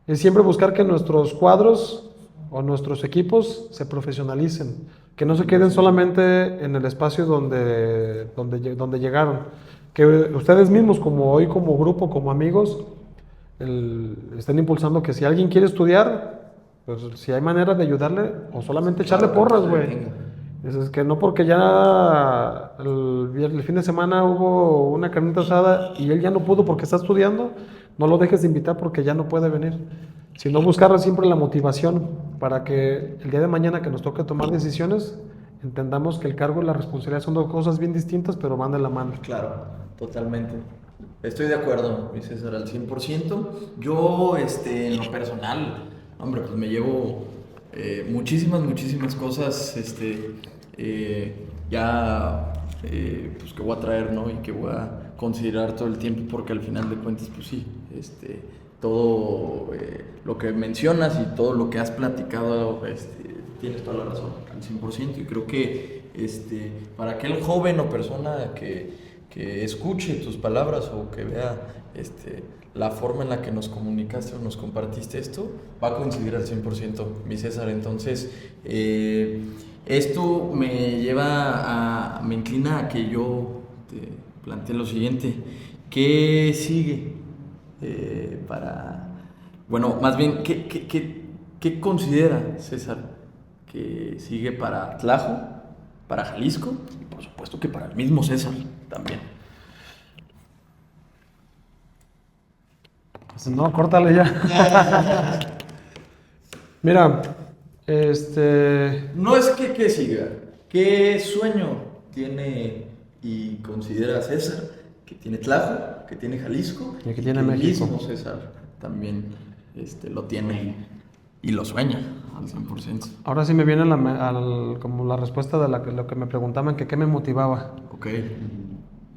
Es siempre buscar que nuestros cuadros o nuestros equipos se profesionalicen, que no se queden solamente en el espacio donde llegaron, que ustedes mismos como hoy, como grupo, como amigos, estén impulsando que si alguien quiere estudiar, pues si hay manera de ayudarle o solamente echarle porras, güey. Es que no porque ya el fin de semana hubo una carnita asada y él ya no pudo porque está estudiando, no lo dejes de invitar porque ya no puede venir. Sino buscar siempre la motivación para que el día de mañana que nos toque tomar decisiones, entendamos que el cargo y la responsabilidad son dos cosas bien distintas, pero van de la mano. Claro, totalmente. Estoy de acuerdo, mi César, al 100%. Yo, en lo personal, hombre, pues me llevo muchísimas cosas, pues que voy a traer, ¿no? Y que voy a considerar todo el tiempo, porque al final de cuentas, pues sí, todo lo que mencionas y todo lo que has platicado, tienes toda la razón, al 100%. Y creo que para aquel joven o persona que escuche tus palabras o que vea la forma en la que nos comunicaste o nos compartiste esto, va a coincidir al 100%, mi César. Entonces, esto me inclina a que yo te plantee lo siguiente: ¿qué sigue bueno, más bien, ¿qué considera César que sigue para Tlajo, para Jalisco y por supuesto que para el mismo César también? Pues no, córtale ya. Mira, No es que siga, ¿qué sueño tiene y considera César que tiene Tlajo, que tiene Jalisco y que tiene México? El mismo César también lo tiene y lo sueña al 100%. Ahora sí me viene como la respuesta de lo que me preguntaban, que qué me motivaba. Ok.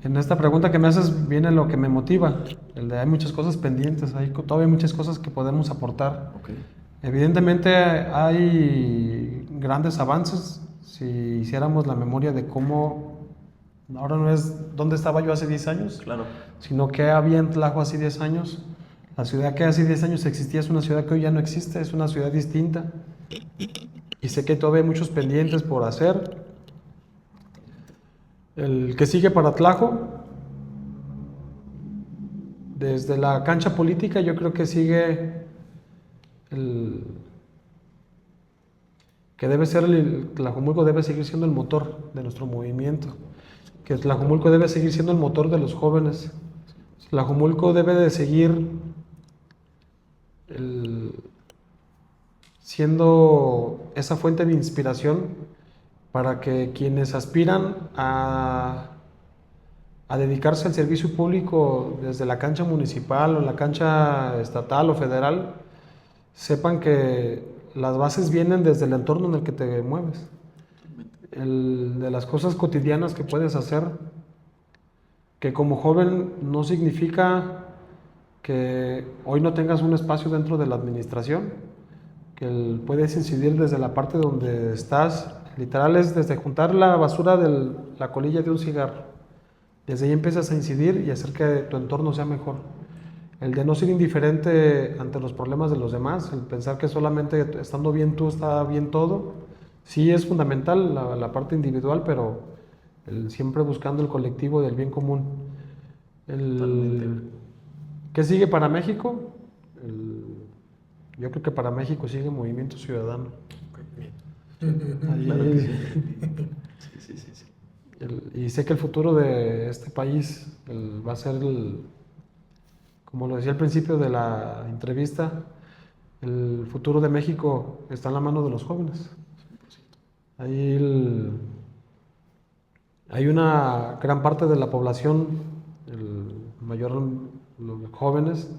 En esta pregunta que me haces viene lo que me motiva. Hay muchas cosas pendientes, todavía hay muchas cosas que podemos aportar. Okay. Evidentemente hay grandes avances. Si hiciéramos la memoria de cómo, ahora no es dónde estaba yo hace 10 años, Claro. sino qué había en Tlajo hace 10 años. La ciudad que hace 10 años existía es una ciudad que hoy ya no existe, es una ciudad distinta. Y sé que todavía hay muchos pendientes por hacer. El que sigue para Tlajo, Desde la cancha política yo creo que sigue el... que debe ser Tlajomulco debe seguir siendo el motor de nuestro movimiento, que Tlajomulco debe seguir siendo el motor de los jóvenes. Tlajomulco debe de seguir siendo esa fuente de inspiración para que quienes aspiran a dedicarse al servicio público desde la cancha municipal o la cancha estatal o federal sepan que las bases vienen desde el entorno en el que te mueves, de las cosas cotidianas que puedes hacer, que como joven no significa que hoy no tengas un espacio dentro de la administración, que puedes incidir desde la parte donde estás, literal es desde juntar la basura de la colilla de un cigarro, desde ahí empiezas a incidir y hacer que tu entorno sea mejor. El de no ser indiferente ante los problemas de los demás, el pensar que solamente estando bien tú está bien todo, sí es fundamental la parte individual, pero siempre buscando el colectivo del bien común. ¿Qué sigue para México? Yo creo que para México sigue Movimiento Ciudadano. Claro que sí. Sí, sí, sí, sí. Y sé que el futuro de este país va a ser, como lo decía al principio de la entrevista, el futuro de México está en la mano de los jóvenes. Ahí hay una gran parte de la población, los jóvenes,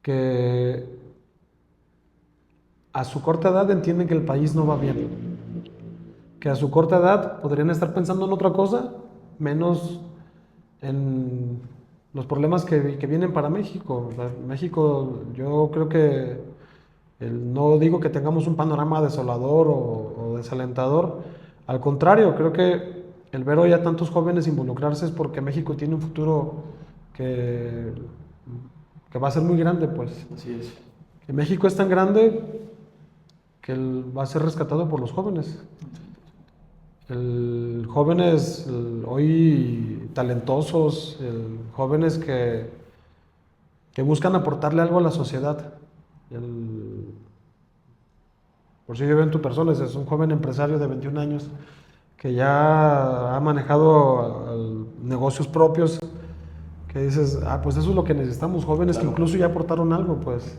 que a su corta edad entienden que el país no va bien, que a su corta edad podrían estar pensando en otra cosa, menos en los problemas que vienen para México. México, yo creo que no digo que tengamos un panorama desolador o desalentador, al contrario, creo que el ver hoy a tantos jóvenes involucrarse es porque México tiene un futuro que va a ser muy grande, pues. Así es. Que México es tan grande que va a ser rescatado por los jóvenes. Jóvenes hoy talentosos, jóvenes que buscan aportarle algo a la sociedad. Por si yo veo en tu persona, es un joven empresario de 21 años que ya ha manejado negocios propios, que dices, pues eso es lo que necesitamos, jóvenes Claro. que incluso ya aportaron algo, pues.